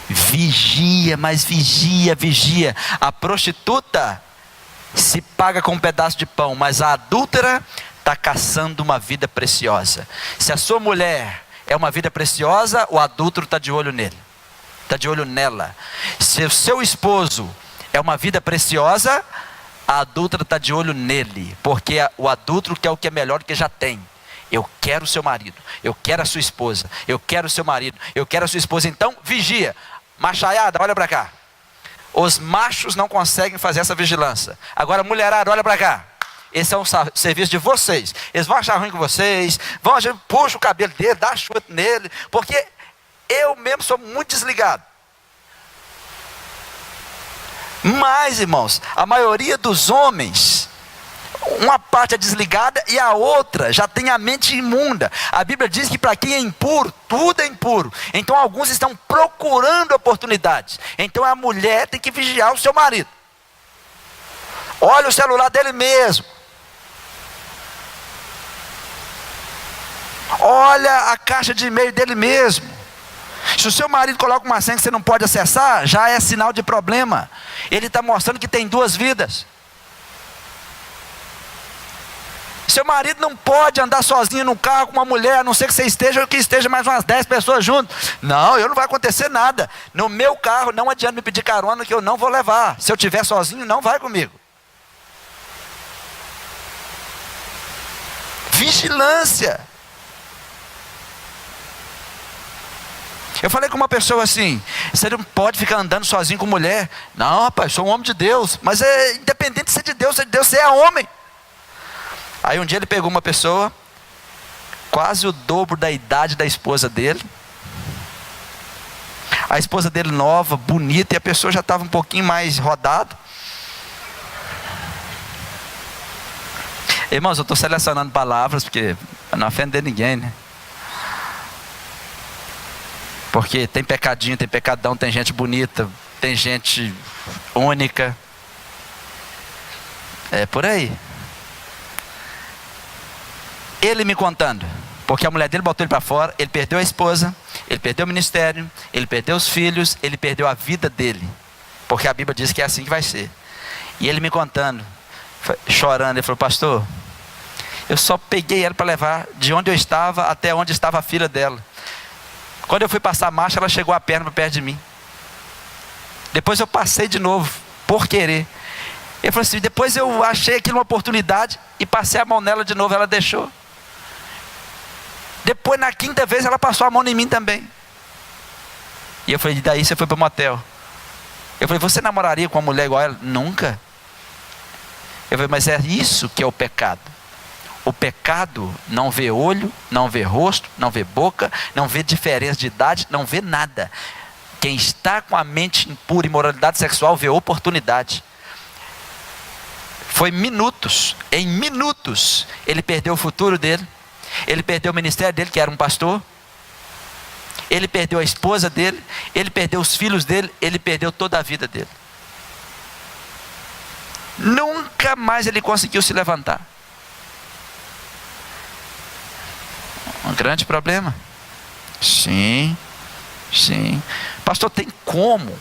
Vigia, mas vigia, vigia. A prostituta se paga com um pedaço de pão, mas a adúltera está caçando uma vida preciosa. Se a sua mulher é uma vida preciosa, o adúltero está de olho nele, está de olho nela. Se o seu esposo é uma vida preciosa, a adúltera está de olho nele, porque o adúltero quer o que é melhor do que já tem. Eu quero o seu marido, eu quero a sua esposa, eu quero o seu marido, eu quero a sua esposa. Então vigia. Machaiada, olha para cá. Os machos não conseguem fazer essa vigilância. Agora, mulherada, olha para cá. Esse é um serviço de vocês. Eles vão achar ruim com vocês, vão achar, puxa o cabelo dele, dá chute nele, porque eu mesmo sou muito desligado. Mas, irmãos, a maioria dos homens, uma parte é desligada e a outra já tem a mente imunda. A Bíblia diz que para quem é impuro, tudo é impuro. Então alguns estão procurando oportunidades. Então a mulher tem que vigiar o seu marido. Olha o celular dele mesmo. Olha a caixa de e-mail dele mesmo. Se o seu marido coloca uma senha que você não pode acessar, já é sinal de problema. Ele está mostrando que tem 2 vidas. Seu marido não pode andar sozinho no carro com uma mulher, a não ser que você esteja ou que esteja mais umas 10 pessoas junto. Não, não vai acontecer nada. No meu carro não adianta me pedir carona, que eu não vou levar. Se eu estiver sozinho, não vai comigo. Vigilância. Eu falei com uma pessoa assim: você não pode ficar andando sozinho com mulher. Não, rapaz, sou um homem de Deus. Mas é independente de ser de Deus, você é homem. Aí um dia ele pegou uma pessoa, quase o dobro da idade da esposa dele, A esposa dele nova, bonita, e a pessoa já estava um pouquinho mais rodada. Irmãos, eu estou selecionando palavras, porque para não ofender ninguém, né? Porque tem pecadinho, tem pecadão, tem gente bonita, tem gente única. É por aí. Ele me contando, porque a mulher dele botou ele para fora, ele perdeu a esposa, ele perdeu o ministério, ele perdeu os filhos, ele perdeu a vida dele. Porque a Bíblia diz que é assim que vai ser. E ele me contando, chorando, ele falou: pastor, eu só peguei ela para levar de onde eu estava até onde estava a filha dela. Quando eu fui passar a marcha, ela chegou a perna para perto de mim. Depois eu passei de novo, por querer. Ele falou assim: depois eu achei aquilo uma oportunidade e passei a mão nela de novo, ela deixou. Depois, na quinta vez, ela passou a mão em mim também. E eu falei: daí você foi para o motel? Eu falei: você namoraria com uma mulher igual a ela? Nunca. Eu falei: mas é isso que é o pecado. O pecado não vê olho, não vê rosto, não vê boca, não vê diferença de idade, não vê nada. Quem está com a mente impura, imoralidade sexual, vê oportunidade. Foi minutos, em minutos, ele perdeu o futuro dele, ele perdeu o ministério dele, que era um pastor, ele perdeu a esposa dele, ele perdeu os filhos dele, ele perdeu toda a vida dele. Nunca mais ele conseguiu se levantar. Um grande problema. Sim. Pastor, tem como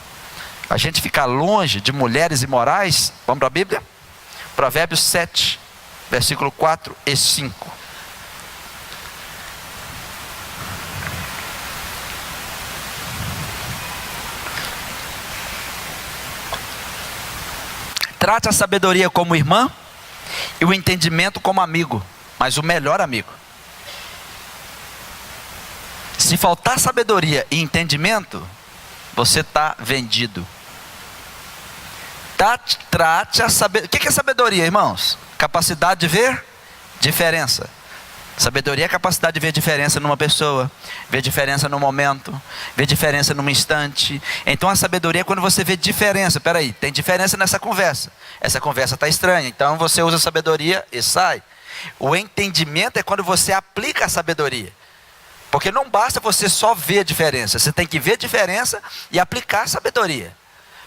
a gente ficar longe de mulheres imorais? Vamos para a Bíblia? Provérbios 7, versículo 4 e 5. Trate a sabedoria como irmã e o entendimento como amigo, mas o melhor amigo. Se faltar sabedoria e entendimento, você está vendido. Trate a sabedoria. O que é sabedoria, irmãos? Capacidade de ver diferença. Sabedoria é a capacidade de ver diferença numa pessoa, ver diferença no momento, ver diferença num instante. Então a sabedoria é quando você vê diferença. Espera aí, tem diferença nessa conversa. Essa conversa está estranha, então você usa a sabedoria e sai. O entendimento é quando você aplica a sabedoria. Porque não basta você só ver a diferença, você tem que ver a diferença e aplicar a sabedoria.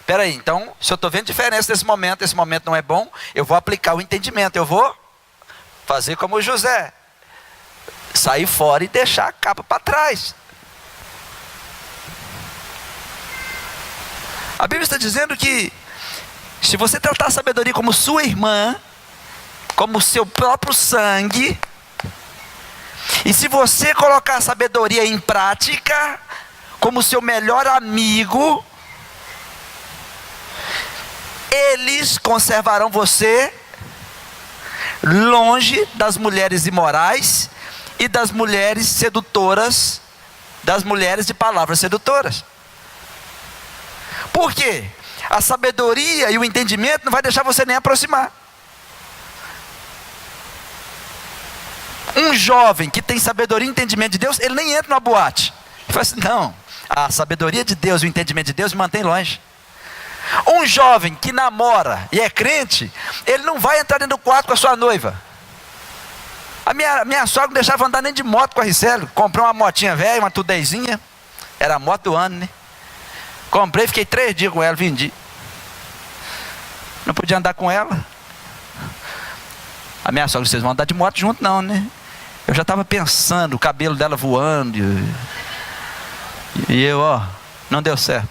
Espera aí, então, se eu estou vendo diferença nesse momento, esse momento não é bom, eu vou aplicar o entendimento, eu vou fazer como o José, sair fora e deixar a capa para trás. A Bíblia está dizendo que, se você tratar a sabedoria como sua irmã, como seu próprio sangue, e se você colocar a sabedoria em prática, como seu melhor amigo, eles conservarão você longe das mulheres imorais e das mulheres sedutoras, das mulheres de palavras sedutoras. Por quê? A sabedoria e o entendimento não vai deixar você nem aproximar. Um jovem que tem sabedoria e entendimento de Deus, ele nem entra numa boate. Ele fala assim: não, a sabedoria de Deus e o entendimento de Deus me mantém longe. Um jovem que namora e é crente, ele não vai entrar dentro do quarto com a sua noiva. A minha sogra não deixava andar nem de moto com a Ricello. Comprei uma motinha velha, uma tudezinha. Era a moto do ano, né? Comprei, fiquei 3 dias com ela, vendi. Não podia andar com ela. A minha sogra: vocês vão andar de moto junto não, né? Eu já estava pensando, o cabelo dela voando. E eu, não deu certo.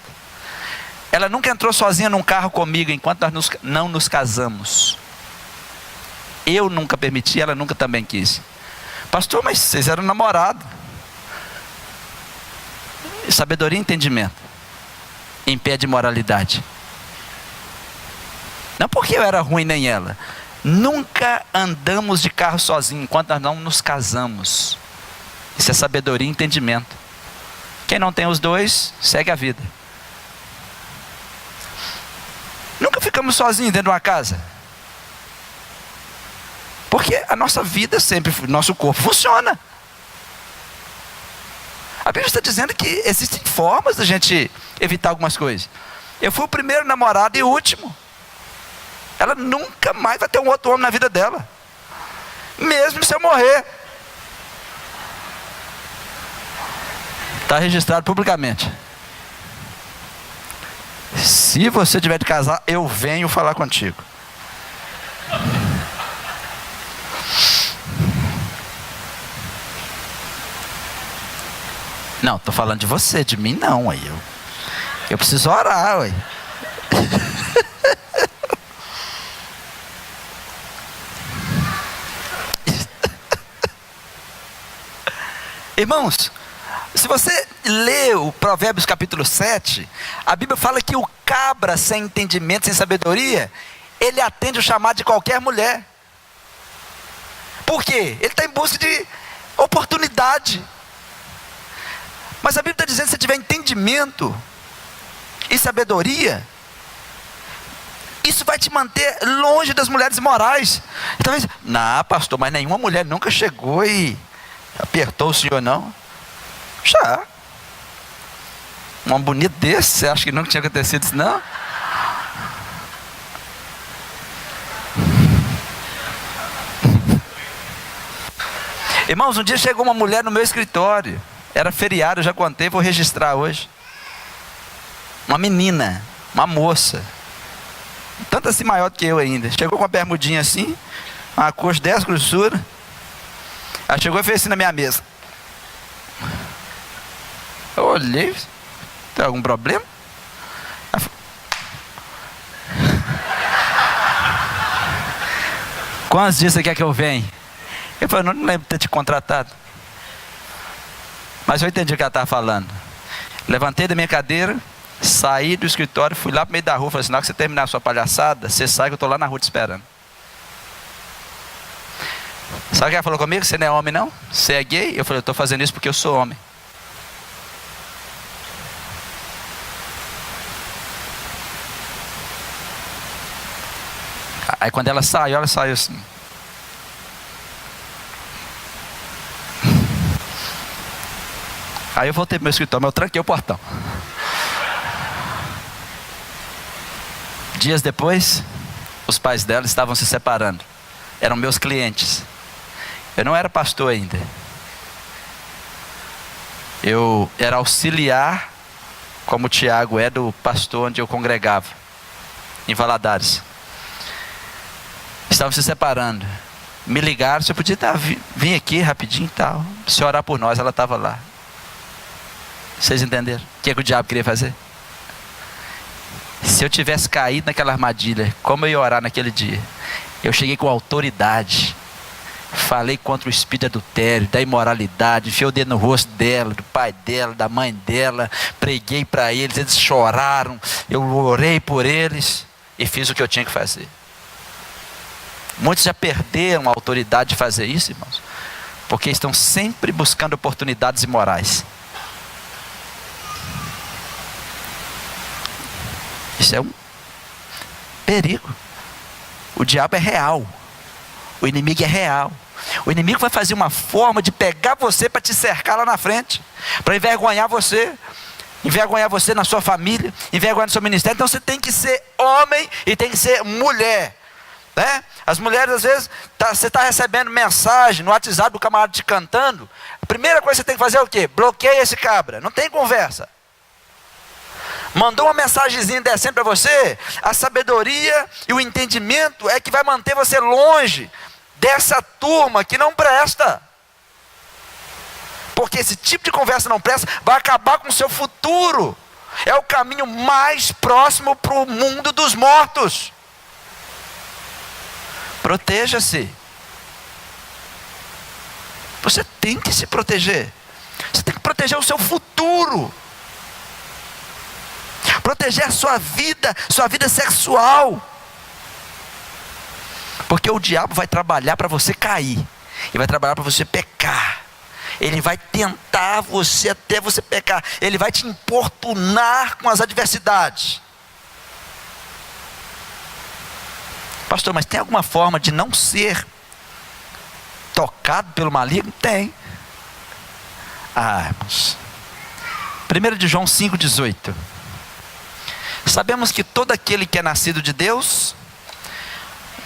Ela nunca entrou sozinha num carro comigo enquanto nós não nos casamos. Eu nunca permiti, ela nunca também quis. Pastor, mas vocês eram namorados. Sabedoria e entendimento impede moralidade. Não porque eu era ruim nem ela. Nunca andamos de carro sozinhos enquanto nós não nos casamos. Isso é sabedoria e entendimento. Quem não tem os dois, segue a vida. Nunca ficamos sozinhos dentro de uma casa. Porque a nossa vida sempre, nosso corpo funciona. A Bíblia está dizendo que existem formas da gente evitar algumas coisas. Eu fui o primeiro namorado e o último. Ela nunca mais vai ter um outro homem na vida dela, mesmo se eu morrer. Está registrado publicamente. Se você tiver de casar, eu venho falar contigo. Não, estou falando de você, de mim não. Aí eu preciso orar. Ué. Irmãos, se você lê o Provérbios capítulo 7, a Bíblia fala que o cabra sem entendimento, sem sabedoria, ele atende o chamado de qualquer mulher. Por quê? Ele está em busca de oportunidade. Mas a Bíblia está dizendo que se tiver entendimento e sabedoria, isso vai te manter longe das mulheres imorais. Talvez, não, pastor, mas nenhuma mulher nunca chegou e apertou o senhor, não? Já. Um homem bonito desse, você acha que nunca tinha acontecido isso, não? Irmãos, um dia chegou uma mulher no meu escritório. Era feriado, eu já contei, vou registrar hoje. Uma menina, uma moça, tanto assim maior do que eu ainda. Chegou com uma bermudinha assim, uma coxa 10 grossuras. Ela chegou e fez assim na minha mesa. Eu olhei, tem algum problema? Quantos dias você quer que eu venha? Eu falei, não lembro de ter te contratado. Mas eu entendi o que ela estava falando. Levantei da minha cadeira, saí do escritório, fui lá para o meio da rua, falei assim, na hora que você terminar a sua palhaçada, você sai que eu estou lá na rua te esperando. Sabe o que ela falou comigo? Você não é homem não? Você é gay? Eu falei, eu estou fazendo isso porque eu sou homem. Aí quando ela saiu assim. Aí eu voltei para o meu escritório, mas eu tranquei o portão. Dias depois, os pais dela estavam se separando. Eram meus clientes. Eu não era pastor ainda. Eu era auxiliar, como o Tiago é, do pastor onde eu congregava, em Valadares. Estavam se separando. Me ligaram, se eu podia vir aqui rapidinho e tal, se orar por nós. Ela estava lá. Vocês entenderam? O que o diabo queria fazer? Se eu tivesse caído naquela armadilha, como eu ia orar naquele dia? Eu cheguei com autoridade. Falei contra o espírito adultério, da imoralidade, enfiei o dedo no rosto dela, do pai dela, da mãe dela, preguei para eles choraram, eu orei por eles e fiz o que eu tinha que fazer. Muitos já perderam a autoridade de fazer isso, irmãos, porque estão sempre buscando oportunidades imorais. Isso é um perigo. O diabo é real. O inimigo é real. O inimigo vai fazer uma forma de pegar você para te cercar lá na frente, para envergonhar você na sua família, envergonhar no seu ministério. Então você tem que ser homem e tem que ser mulher, né? As mulheres às vezes, você está recebendo mensagem no WhatsApp do camarada te cantando. A primeira coisa que você tem que fazer é o quê? Bloqueia esse cabra, não tem conversa. Mandou uma mensagenzinha descendo para você, a sabedoria e o entendimento é que vai manter você longe dessa turma que não presta. Porque esse tipo de conversa não presta, vai acabar com o seu futuro. É o caminho mais próximo para o mundo dos mortos. Proteja-se. Você tem que se proteger. Você tem que proteger o seu futuro. Proteger a sua vida sexual. Porque o diabo vai trabalhar para você cair. Ele vai trabalhar para você pecar. Ele vai tentar você até você pecar. Ele vai te importunar com as adversidades. Pastor, mas tem alguma forma de não ser tocado pelo maligno? Tem. Irmãos, 1 de João 5,18. Sabemos que todo aquele que é nascido de Deus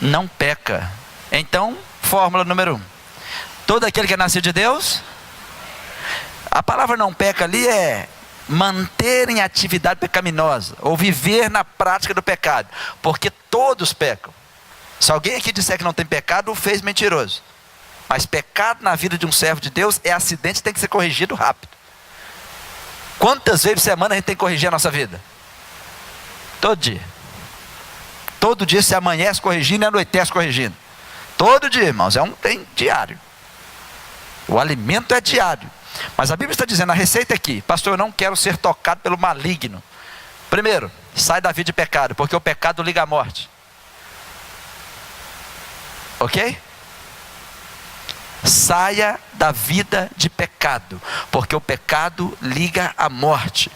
não peca. Então, fórmula número 1. Todo aquele que é nascido de Deus, a palavra não peca ali é manter em atividade pecaminosa, ou viver na prática do pecado, porque todos pecam. Se alguém aqui disser que não tem pecado, o fez mentiroso. Mas pecado na vida de um servo de Deus é acidente que tem que ser corrigido rápido. Quantas vezes por semana a gente tem que corrigir a nossa vida? Todo dia. Todo dia se amanhece corrigindo e anoitece corrigindo. Todo dia, irmãos, tem diário. O alimento é diário. Mas a Bíblia está dizendo, a receita aqui: pastor, eu não quero ser tocado pelo maligno. Primeiro, sai da vida de pecado, porque o pecado liga à morte. Ok? Saia da vida de pecado, porque o pecado liga à morte.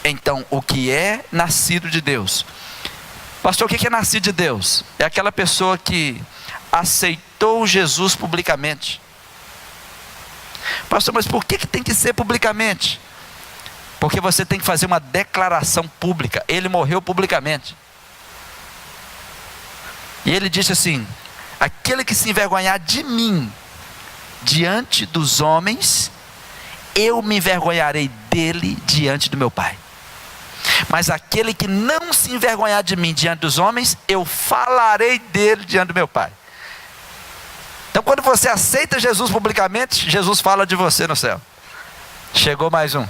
Então, o que é nascido de Deus? Pastor, o que é nascido de Deus? É aquela pessoa que aceitou Jesus publicamente. Pastor, mas por que tem que ser publicamente? Porque você tem que fazer uma declaração pública. Ele morreu publicamente. E ele disse assim: aquele que se envergonhar de mim diante dos homens, eu me envergonharei dele diante do meu Pai. Mas aquele que não se envergonhar de mim diante dos homens, eu falarei dele diante do meu Pai. Então, quando você aceita Jesus publicamente, Jesus fala de você no céu. Chegou mais um.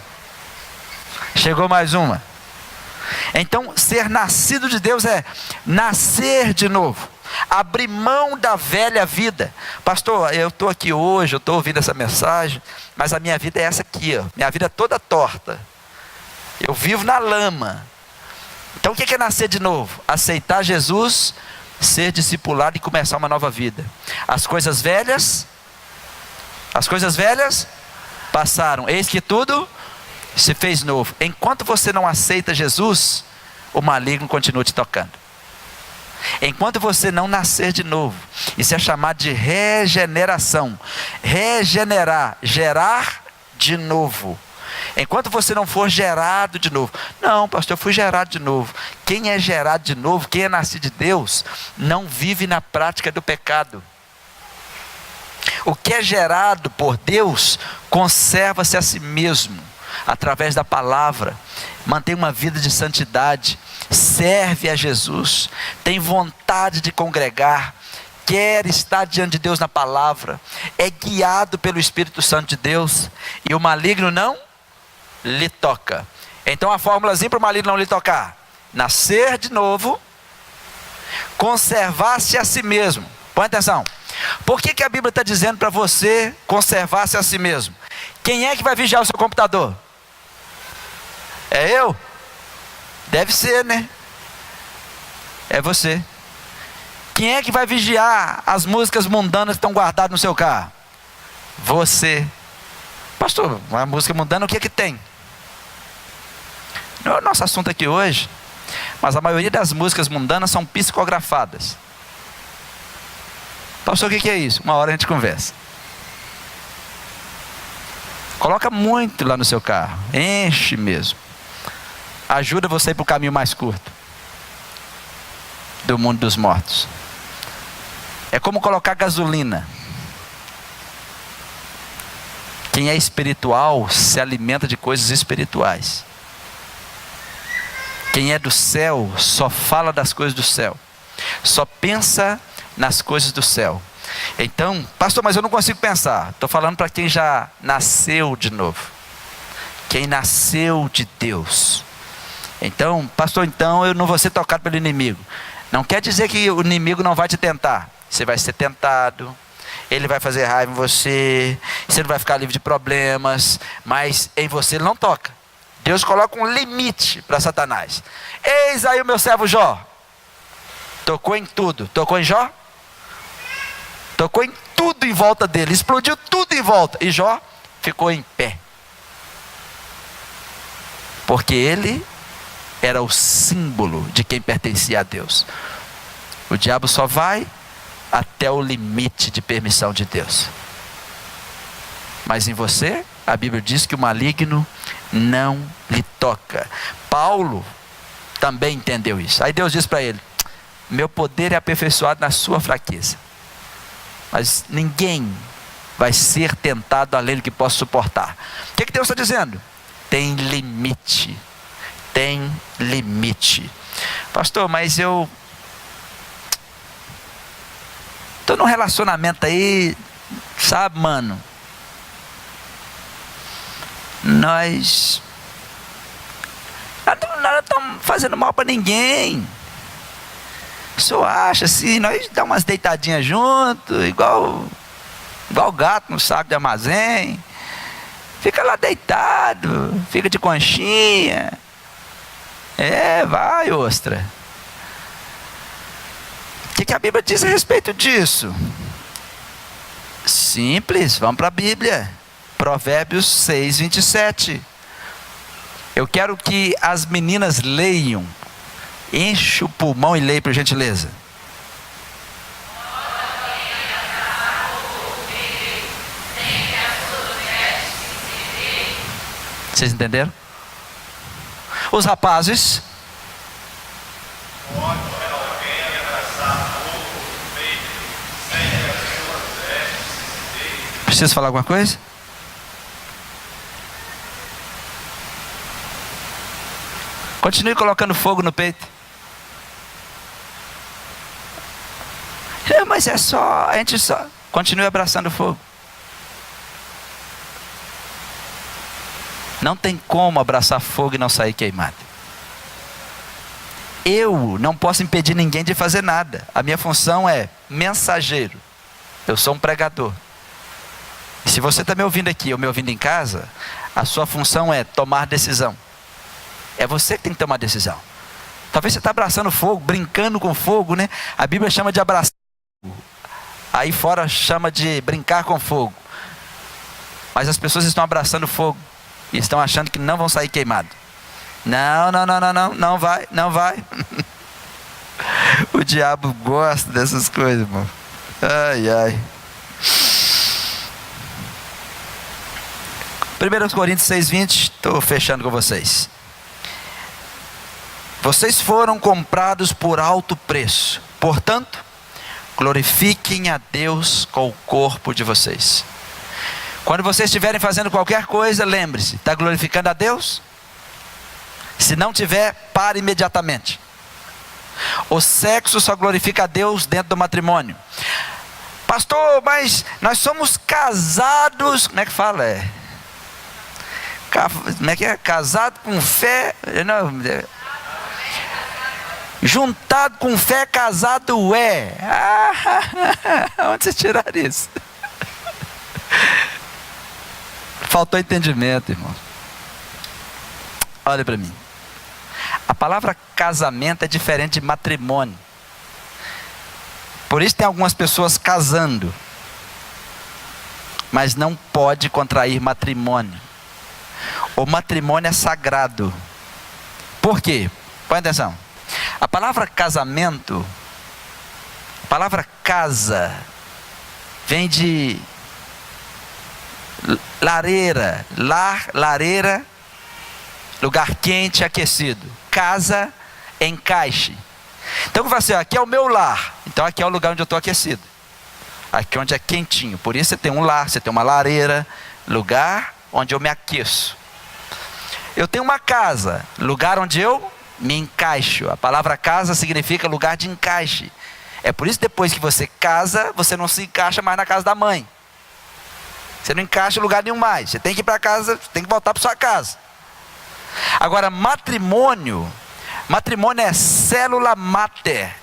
Chegou mais uma. Então, ser nascido de Deus é nascer de novo. Abrir mão da velha vida. Pastor, eu estou aqui hoje, eu estou ouvindo essa mensagem, mas a minha vida é essa aqui, ó. Minha vida é toda torta. Eu vivo na lama. Então, o que é nascer de novo? Aceitar Jesus, ser discipulado e começar uma nova vida. As coisas velhas passaram, eis que tudo se fez novo. Enquanto você não aceita Jesus, o maligno continua te tocando. Enquanto você não nascer de novo, isso é chamado de regeneração. Regenerar, gerar de novo. Enquanto você não for gerado de novo. Não, pastor, eu fui gerado de novo. Quem é gerado de novo, quem é nascido de Deus, não vive na prática do pecado. O que é gerado por Deus, conserva-se a si mesmo, através da palavra. Mantém uma vida de santidade, serve a Jesus, tem vontade de congregar, quer estar diante de Deus na palavra, é guiado pelo Espírito Santo de Deus, e o maligno não lhe toca. Então a fórmulazinha para o maligno não lhe tocar: nascer de novo, conservar-se a si mesmo. Põe atenção. Por que a Bíblia está dizendo para você conservar-se a si mesmo? Quem é que vai vigiar o seu computador? É eu? Deve ser, né? É você. Quem é que vai vigiar as músicas mundanas que estão guardadas no seu carro? Você. Pastor, uma música mundana, o que é que tem? Não é o nosso assunto aqui hoje, mas a maioria das músicas mundanas são psicografadas. Pastor, o que é isso? Uma hora a gente conversa. Coloca muito lá no seu carro, enche mesmo. Ajuda você a ir para o caminho mais curto do mundo dos mortos. É como colocar gasolina. Quem é espiritual se alimenta de coisas espirituais. Quem é do céu só fala das coisas do céu, só pensa nas coisas do céu. Então, pastor, mas eu não consigo pensar. Estou falando para quem já nasceu de novo, quem nasceu de Deus. Então, pastor, então eu não vou ser tocado pelo inimigo. Não quer dizer que o inimigo não vai te tentar. Você vai ser tentado, ele vai fazer raiva em você, você não vai ficar livre de problemas, mas em você ele não toca. Deus coloca um limite para Satanás. Eis aí o meu servo Jó. Tocou em tudo. Tocou em Jó? Tocou em tudo em volta dele, explodiu tudo em volta, e Jó ficou em pé, porque ele era o símbolo de quem pertencia a Deus. O diabo só vai até o limite de permissão de Deus, mas em você a Bíblia diz que o maligno não lhe toca. Paulo também entendeu isso. Aí Deus diz para ele: meu poder é aperfeiçoado na sua fraqueza. Mas ninguém vai ser tentado além do que possa suportar. O que Deus está dizendo? Tem limite. Tem limite. Pastor, mas eu estou num relacionamento aí, sabe, mano? Nós não estamos fazendo mal para ninguém. O senhor acha assim, nós dá umas deitadinhas junto, igual gato no saco de armazém. Fica lá deitado, fica de conchinha. Vai, ostra. O que a Bíblia diz a respeito disso? Simples, vamos para a Bíblia. Provérbios 6, 27. Eu quero que as meninas leiam. Enche o pulmão e leia, por gentileza. Vocês entenderam? Os rapazes. Preciso falar alguma coisa? Continue colocando fogo no peito. Mas é só, a gente só continue abraçando o fogo. Não tem como abraçar fogo e não sair queimado. Eu não posso impedir ninguém de fazer nada. A minha função é mensageiro. Eu sou um pregador. E se você está me ouvindo aqui ou me ouvindo em casa, a sua função é tomar decisão. É você que tem que tomar decisão. Talvez você está abraçando fogo, brincando com fogo, né? A Bíblia chama de abraçar fogo. Aí fora chama de brincar com fogo. Mas as pessoas estão abraçando fogo e estão achando que não vão sair queimados. Não vai. O diabo gosta dessas coisas, irmão. Ai. 1 Coríntios 6,20, estou fechando com vocês. Vocês foram comprados por alto preço, portanto, glorifiquem a Deus com o corpo de vocês. Quando vocês estiverem fazendo qualquer coisa, lembre-se, está glorificando a Deus? Se não tiver, pare imediatamente. O sexo só glorifica a Deus dentro do matrimônio. Pastor, mas nós somos casados, como é que fala? Como é que é? Casado com fé, não, juntado com fé, casado é. Onde você tirar isso? Faltou entendimento, irmão. Olha para mim. A palavra casamento é diferente de matrimônio. Por isso tem algumas pessoas casando, mas não pode contrair matrimônio. O matrimônio é sagrado. Por quê? Põe atenção. A palavra casamento, a palavra casa, vem de lareira, lareira, lugar quente, aquecido. Casa, encaixe. Então eu falo assim, aqui é o meu lar. Então aqui é o lugar onde eu estou aquecido. Aqui onde é quentinho. Por isso você tem um lar, você tem uma lareira, lugar onde eu me aqueço. Eu tenho uma casa, lugar onde eu me encaixo. A palavra casa significa lugar de encaixe. É por isso que depois que você casa, você não se encaixa mais na casa da mãe. Você não encaixa em lugar nenhum mais. Você tem que ir para casa, tem que voltar para sua casa. Agora, matrimônio é célula máter.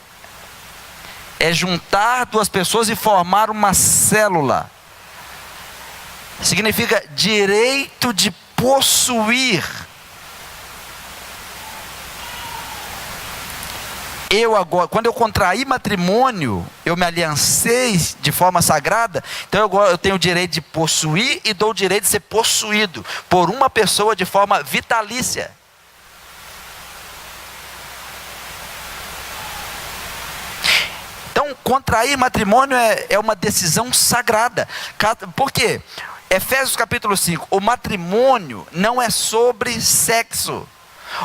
É juntar duas pessoas e formar uma célula. Significa direito de possuir. Eu agora, quando eu contraí matrimônio, eu me aliancei de forma sagrada, então agora eu tenho o direito de possuir e dou o direito de ser possuído por uma pessoa de forma vitalícia. Então, contrair matrimônio é uma decisão sagrada. Por quê? Efésios capítulo 5, o matrimônio não é sobre sexo.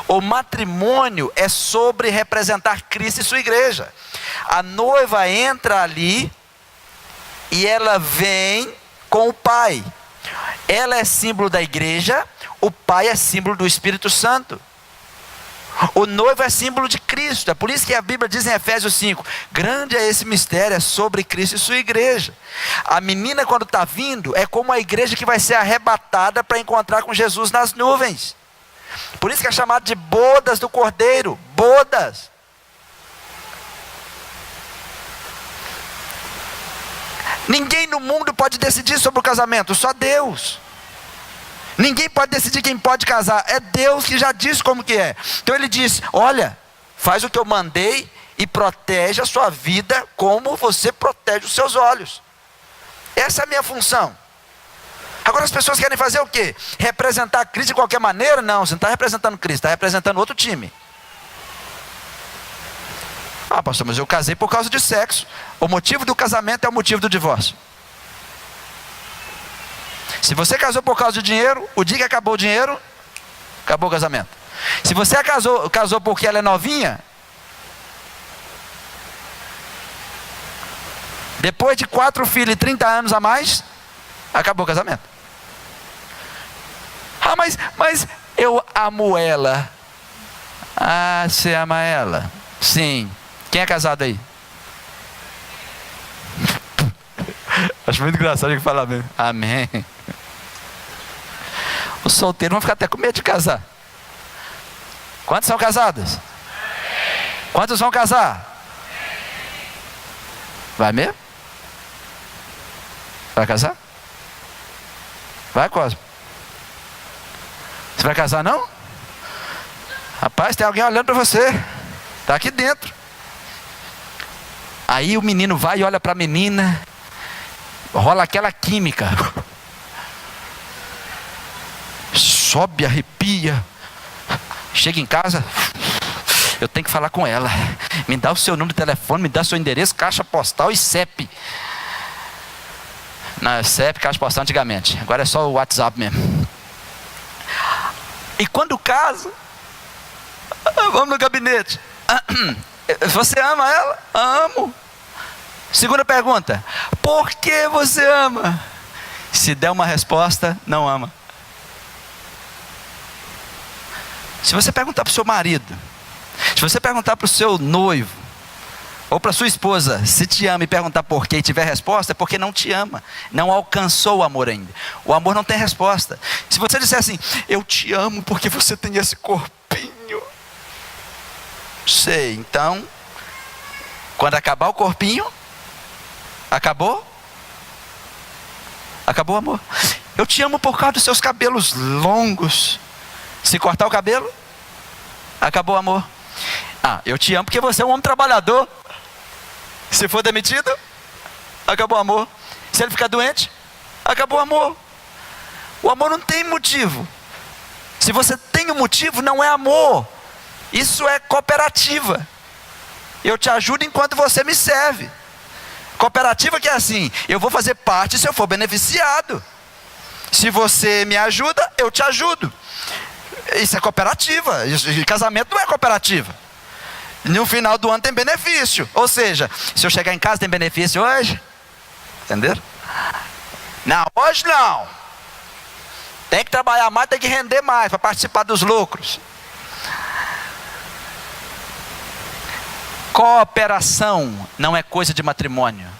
O matrimônio é sobre representar Cristo e sua igreja. A noiva entra ali e ela vem com o pai. Ela é símbolo da igreja, o pai é símbolo do Espírito Santo. O noivo é símbolo de Cristo. É por isso que a Bíblia diz em Efésios 5, grande é esse mistério, é sobre Cristo e sua igreja. A menina, quando está vindo, é como a igreja que vai ser arrebatada para encontrar com Jesus nas nuvens. Por isso que é chamado de bodas do Cordeiro. Bodas. Ninguém no mundo pode decidir sobre o casamento, só Deus. Ninguém pode decidir quem pode casar, é Deus que já diz como que é. Então ele diz, olha, faz o que eu mandei e protege a sua vida como você protege os seus olhos. Essa é a minha função. Agora as pessoas querem fazer o quê? Representar Cristo de qualquer maneira? Não, você não está representando Cristo, está representando outro time. Ah, pastor, mas eu casei por causa de sexo. O motivo do casamento é o motivo do divórcio. Se você casou por causa de dinheiro, o dia que acabou o dinheiro, acabou o casamento. Se você casou porque ela é novinha, depois de 4 filhos e 30 anos a mais, acabou o casamento. Ah, mas eu amo ela. Ah, você ama ela? Sim. Quem é casado aí? Acho muito engraçado ele falar mesmo. Amém. Os solteiros vão ficar até com medo de casar. Quantos são casados? Quantos vão casar? Vai mesmo? Vai casar? Vai, Cosmo? Você vai casar não? Rapaz, tem alguém olhando para você. Está aqui dentro. Aí o menino vai e olha para a menina. Rola aquela química. Sobe, arrepia. Chega em casa. Eu tenho que falar com ela. Me dá o seu número de telefone, me dá seu endereço, caixa postal e CEP. Não, CEP, caixa postal antigamente. Agora é só o WhatsApp mesmo. E quando casa, vamos no gabinete. Você ama ela? Amo. Segunda pergunta: por que você ama? Se der uma resposta, não ama. Se você perguntar para o seu marido, se você perguntar para o seu noivo, ou para a sua esposa, se te ama e perguntar por quê e tiver resposta, é porque não te ama, não alcançou o amor ainda. O amor não tem resposta. Se você disser assim, eu te amo porque você tem esse corpinho, sei, então, quando acabar o corpinho, acabou? Acabou o amor. Eu te amo por causa dos seus cabelos longos. Se cortar o cabelo, acabou o amor. Ah, eu te amo porque você é um homem trabalhador. Se for demitido, acabou o amor. Se ele ficar doente, acabou o amor. O amor não tem motivo. Se você tem um motivo, não é amor. Isso é cooperativa. Eu te ajudo enquanto você me serve. Cooperativa que é assim, eu vou fazer parte se eu for beneficiado. Se você me ajuda, eu te ajudo. Isso é cooperativa. Casamento não é cooperativa. No final do ano tem benefício. Ou seja, se eu chegar em casa tem benefício hoje. Entenderam? Não, hoje não. Tem que trabalhar mais, tem que render mais para participar dos lucros. Cooperação não é coisa de matrimônio.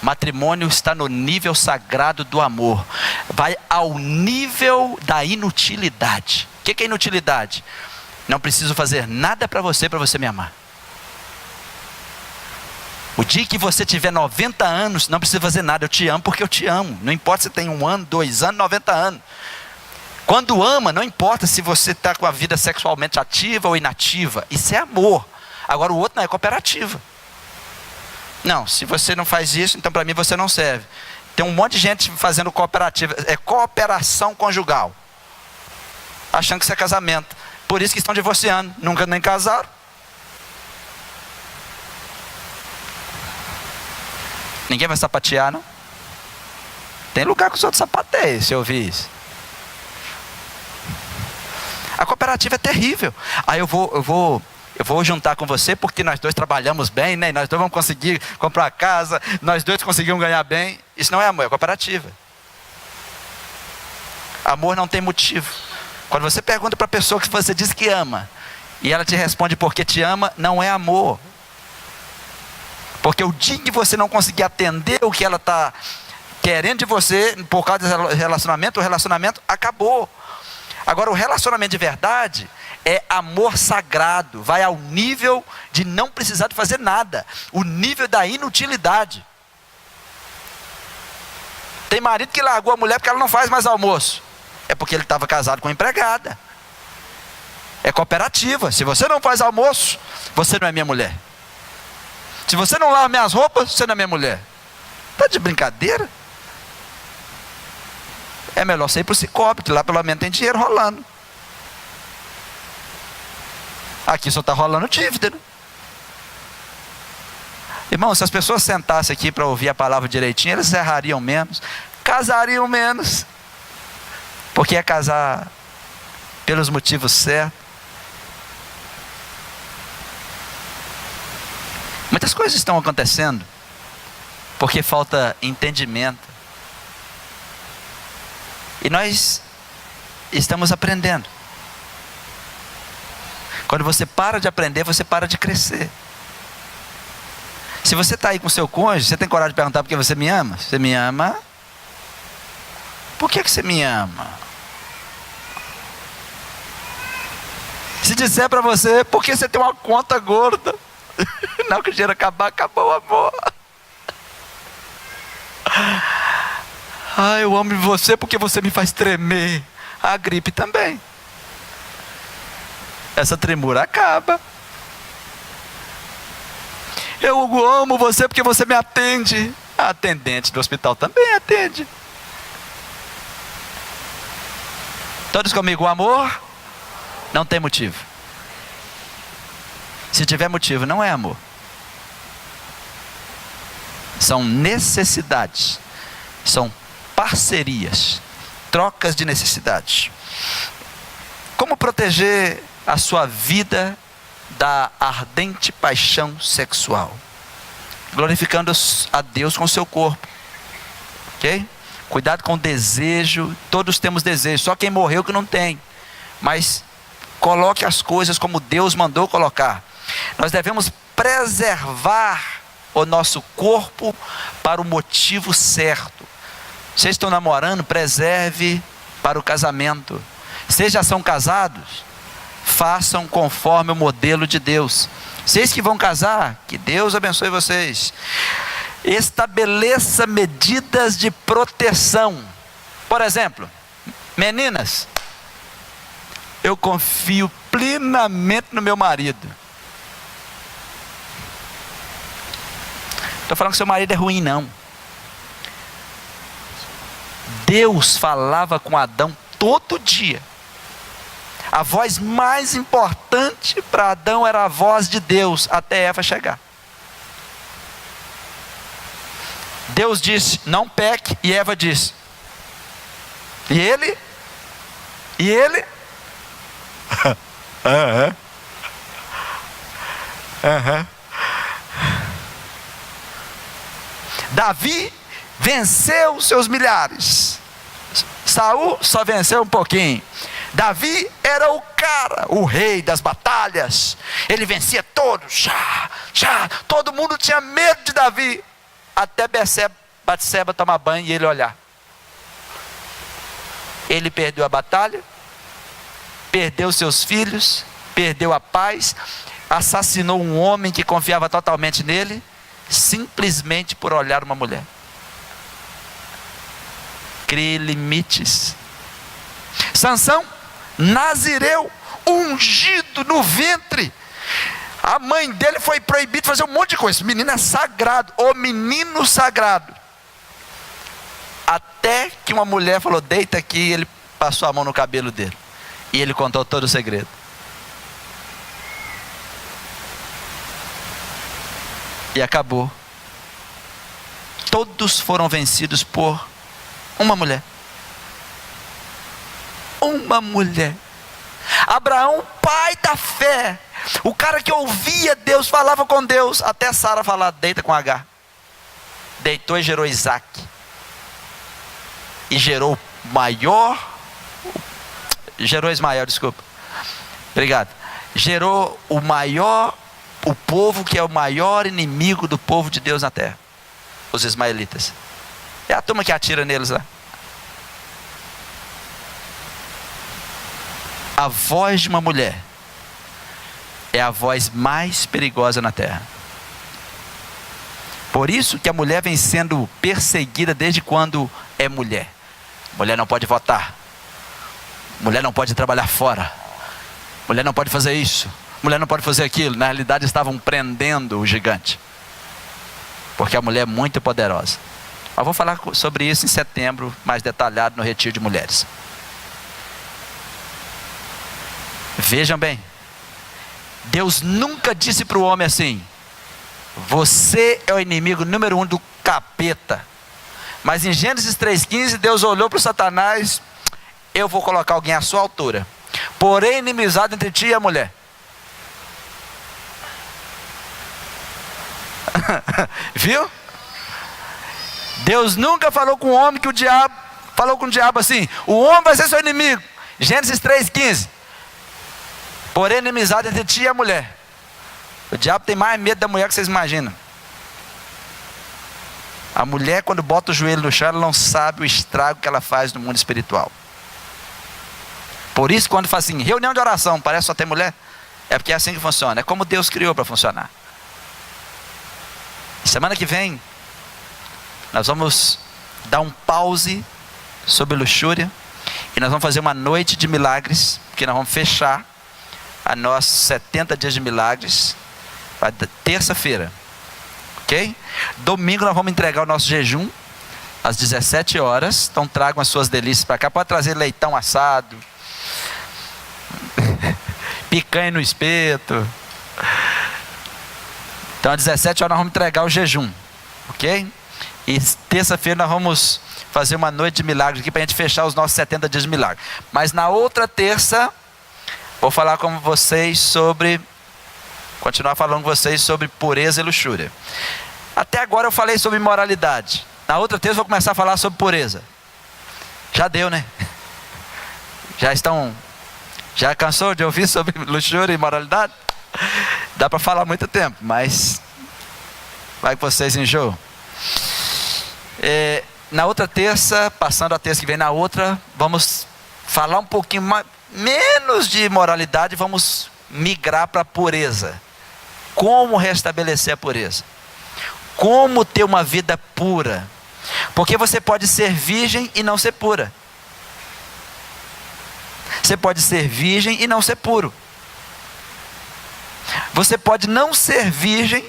Matrimônio está no nível sagrado do amor. Vai ao nível da inutilidade. O que é inutilidade? Não preciso fazer nada para você me amar. O dia que você tiver 90 anos, não precisa fazer nada. Eu te amo porque eu te amo. Não importa se tem 1 ano, 2 anos, 90 anos. Quando ama, não importa se você está com a vida sexualmente ativa ou inativa. Isso é amor. Agora o outro não é cooperativa. Não, se você não faz isso, então para mim você não serve. Tem um monte de gente fazendo cooperativa. É cooperação conjugal. Achando que isso é casamento. Por isso que estão divorciando. Nunca nem casaram. Ninguém vai sapatear, não? Tem lugar que os outros sapateiam, se eu ouvir isso. A cooperativa é terrível. Aí eu vou juntar com você porque nós dois trabalhamos bem, né? Nós dois vamos conseguir comprar casa, nós dois conseguimos ganhar bem. Isso não é amor, é cooperativa. Amor não tem motivo. Quando você pergunta para a pessoa que você diz que ama, e ela te responde porque te ama, não é amor. Porque o dia que você não conseguir atender o que ela está querendo de você, por causa do relacionamento, o relacionamento acabou. Agora, o relacionamento de verdade é amor sagrado, vai ao nível de não precisar de fazer nada, o nível da inutilidade. Tem marido que largou a mulher porque ela não faz mais almoço, é porque ele estava casado com uma empregada. É cooperativa. Se você não faz almoço, você não é minha mulher. Se você não lava minhas roupas, você não é minha mulher. Está de brincadeira? É melhor você ir para o Cicobi, que lá pelo menos tem dinheiro rolando. Aqui só está rolando dívida, né? Irmão, se as pessoas sentassem aqui para ouvir a palavra direitinho, eles errariam menos, casariam menos. Porque é casar pelos motivos certos. Muitas coisas estão acontecendo porque falta entendimento. E nós estamos aprendendo. Quando você para de aprender, você para de crescer. Se você está aí com seu cônjuge, você tem coragem de perguntar por que você me ama? Você me ama? Por que você me ama? Se disser para você, porque você tem uma conta gorda. Não, que o dinheiro acabar, acabou o amor. Ah, eu amo você porque você me faz tremer. A gripe também. Essa tremura acaba. Eu amo você porque você me atende. A atendente do hospital também atende. Todos comigo, o amor não tem motivo. Se tiver motivo, não é amor. São necessidades. São parcerias. Trocas de necessidades. Como proteger a sua vida da ardente paixão sexual? Glorificando a Deus com o seu corpo. Ok? Cuidado com o desejo. Todos temos desejo. Só quem morreu que não tem. Mas coloque as coisas como Deus mandou colocar. Nós devemos preservar o nosso corpo para o motivo certo. Vocês estão namorando, preserve para o casamento. Vocês já são casados, façam conforme o modelo de Deus. Vocês que vão casar, que Deus abençoe vocês. Estabeleça medidas de proteção. Por exemplo, meninas, eu confio plenamente no meu marido. Estou falando que seu marido é ruim, não. Deus falava com Adão todo dia. A voz mais importante para Adão era a voz de Deus até Eva chegar. Deus disse, não peque, e Eva disse. E ele? Davi venceu seus milhares. Saul só venceu um pouquinho. Davi era o cara, o rei das batalhas. Ele vencia todos. Todo mundo tinha medo de Davi. Até Batseba tomar banho e ele olhar. Ele perdeu a batalha, perdeu seus filhos, perdeu a paz, assassinou um homem que confiava totalmente nele, simplesmente por olhar uma mulher. Crie limites. Sansão, nazireu, ungido no ventre. A mãe dele foi proibida de fazer um monte de coisa. O menino é sagrado, o menino sagrado. Até que uma mulher falou, deita aqui, e ele passou a mão no cabelo dele. E ele contou todo o segredo. E acabou. Todos foram vencidos por Uma mulher. Uma mulher. Abraão, pai da fé, o cara que ouvia Deus, falava com Deus, até Sara falar, deita com Agar. Deitou e gerou Isaac. E gerou Ismael, desculpa. Obrigado. Gerou o povo que é o maior inimigo do povo de Deus na terra. Os ismaelitas. É a turma que atira neles lá. A voz de uma mulher é a voz mais perigosa na terra. Por isso que a mulher vem sendo perseguida desde quando é mulher. Mulher não pode votar. Mulher não pode trabalhar fora. Mulher não pode fazer isso. Mulher não pode fazer aquilo. Na realidade estavam prendendo o gigante. Porque a mulher é muito poderosa. Eu vou falar sobre isso em setembro, mais detalhado no Retiro de Mulheres. Vejam bem, Deus nunca disse para o homem assim: você é o inimigo número 1 do capeta. Mas em Gênesis 3,15 Deus olhou para o Satanás: eu vou colocar alguém à sua altura, porém inimizade entre ti e a mulher. Viu? Deus nunca falou com o homem que o diabo falou com o diabo assim: o homem vai ser seu inimigo. Gênesis 3,15. Porém, inimizade entre ti e a mulher. O diabo tem mais medo da mulher que vocês imaginam. A mulher, quando bota o joelho no chão, ela não sabe o estrago que ela faz no mundo espiritual. Por isso, quando faz assim, reunião de oração, parece só ter mulher, é porque é assim que funciona. É como Deus criou para funcionar. Semana que vem, nós vamos dar um pause sobre luxúria. E nós vamos fazer uma noite de milagres, porque nós vamos fechar a nossos 70 dias de milagres, terça-feira, ok? Domingo nós vamos entregar o nosso jejum, às 17 horas, então tragam as suas delícias para cá, pode trazer leitão assado, picanha no espeto. Então às 17 horas nós vamos entregar o jejum, ok? E terça-feira nós vamos fazer uma noite de milagres aqui, para a gente fechar os nossos 70 dias de milagre. Mas na outra terça, vou falar com vocês continuar falando com vocês sobre pureza e luxúria. Até agora eu falei sobre imoralidade. Na outra terça eu vou começar a falar sobre pureza. Já deu, né? Já cansou de ouvir sobre luxúria e imoralidade? Dá para falar muito tempo, mas vai que vocês enjoam. Na outra terça, passando a terça que vem na outra, vamos falar um pouquinho menos de moralidade, vamos migrar para a pureza. Como restabelecer a pureza? Como ter uma vida pura? Porque você pode ser virgem e não ser pura. Você pode ser virgem e não ser puro. Você pode não ser virgem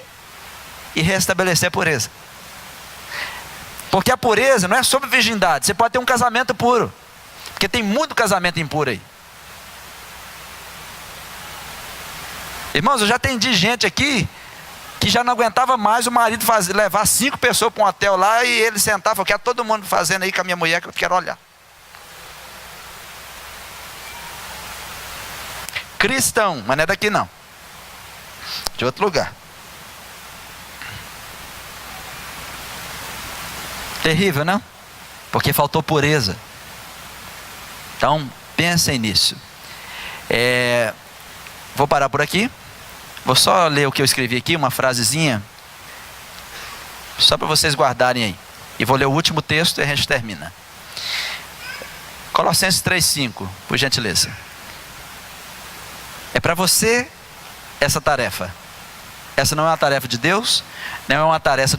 e restabelecer a pureza. Porque a pureza não é sobre virgindade. Você pode ter um casamento puro, porque tem muito casamento impuro aí. Irmãos, eu já atendi gente aqui que já não aguentava mais o marido levar 5 pessoas para um hotel lá e ele sentava e falou: quero todo mundo fazendo aí com a minha mulher que eu quero olhar. Cristão, mas não é daqui não, de outro lugar. Terrível, não? Porque faltou pureza. Então, pensem nisso. Vou parar por aqui. Vou só ler o que eu escrevi aqui, uma frasezinha, só para vocês guardarem aí. E vou ler o último texto e a gente termina. Colossenses 3,5, por gentileza. É para você essa tarefa. Essa não é uma tarefa de Deus, não é uma tarefa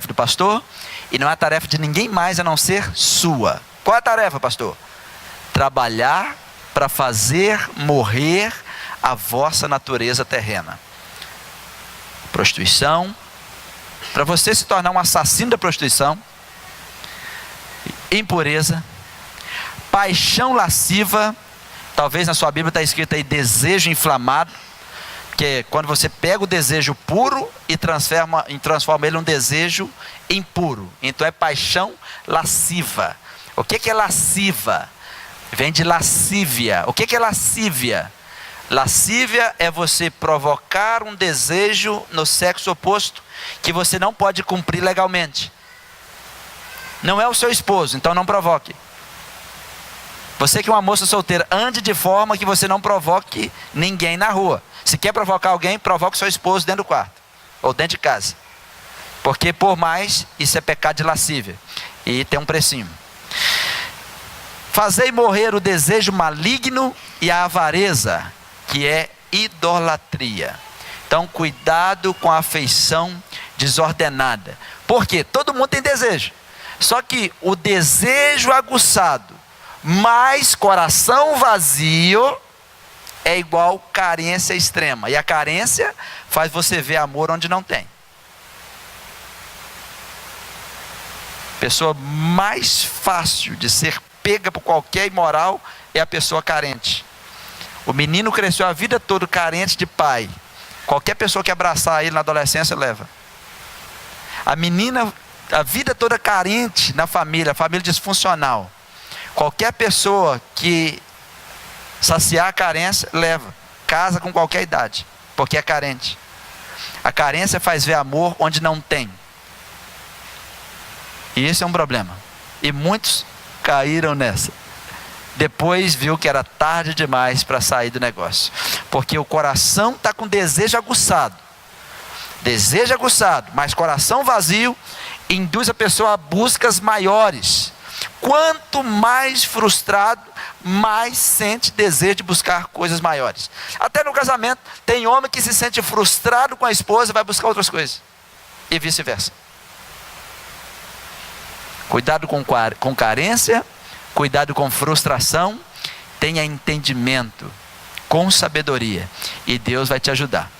do pastor, e não é uma tarefa de ninguém mais a não ser sua. Qual é a tarefa, pastor? Trabalhar para fazer morrer a vossa natureza terrena. Prostituição, para você se tornar um assassino da prostituição, impureza, paixão lasciva, talvez na sua Bíblia está escrito aí desejo inflamado, que quando você pega o desejo puro e transforma ele num desejo impuro. Então é paixão lasciva. O que é lasciva? Vem de lascívia. O que é lascívia? Lascívia é você provocar um desejo no sexo oposto que você não pode cumprir legalmente. Não é o seu esposo, então não provoque. Você que é uma moça solteira, ande de forma que você não provoque ninguém na rua. Se quer provocar alguém, provoque seu esposo dentro do quarto ou dentro de casa. Porque por mais, isso é pecado de lascívia e tem um precinho. Fazei morrer o desejo maligno e a avareza, que é idolatria. Então cuidado com a afeição desordenada. Por quê? Todo mundo tem desejo. Só que o desejo aguçado mais coração vazio é igual carência extrema. E a carência faz você ver amor onde não tem. Pessoa mais fácil de ser pega por qualquer imoral é a pessoa carente. O menino cresceu a vida toda carente de pai. Qualquer pessoa que abraçar ele na adolescência leva. A menina a vida toda carente na família disfuncional. Qualquer pessoa que saciar a carência leva. Casa com qualquer idade, porque é carente. A carência faz ver amor onde não tem. E esse é um problema. E muitos caíram nessa. Depois viu que era tarde demais para sair do negócio. Porque o coração está com desejo aguçado. Desejo aguçado, mas coração vazio induz a pessoa a buscas maiores. Quanto mais frustrado, mais sente desejo de buscar coisas maiores. Até no casamento, tem homem que se sente frustrado com a esposa e vai buscar outras coisas. E vice-versa. Cuidado com carência, cuidado com frustração, tenha entendimento, com sabedoria, e Deus vai te ajudar.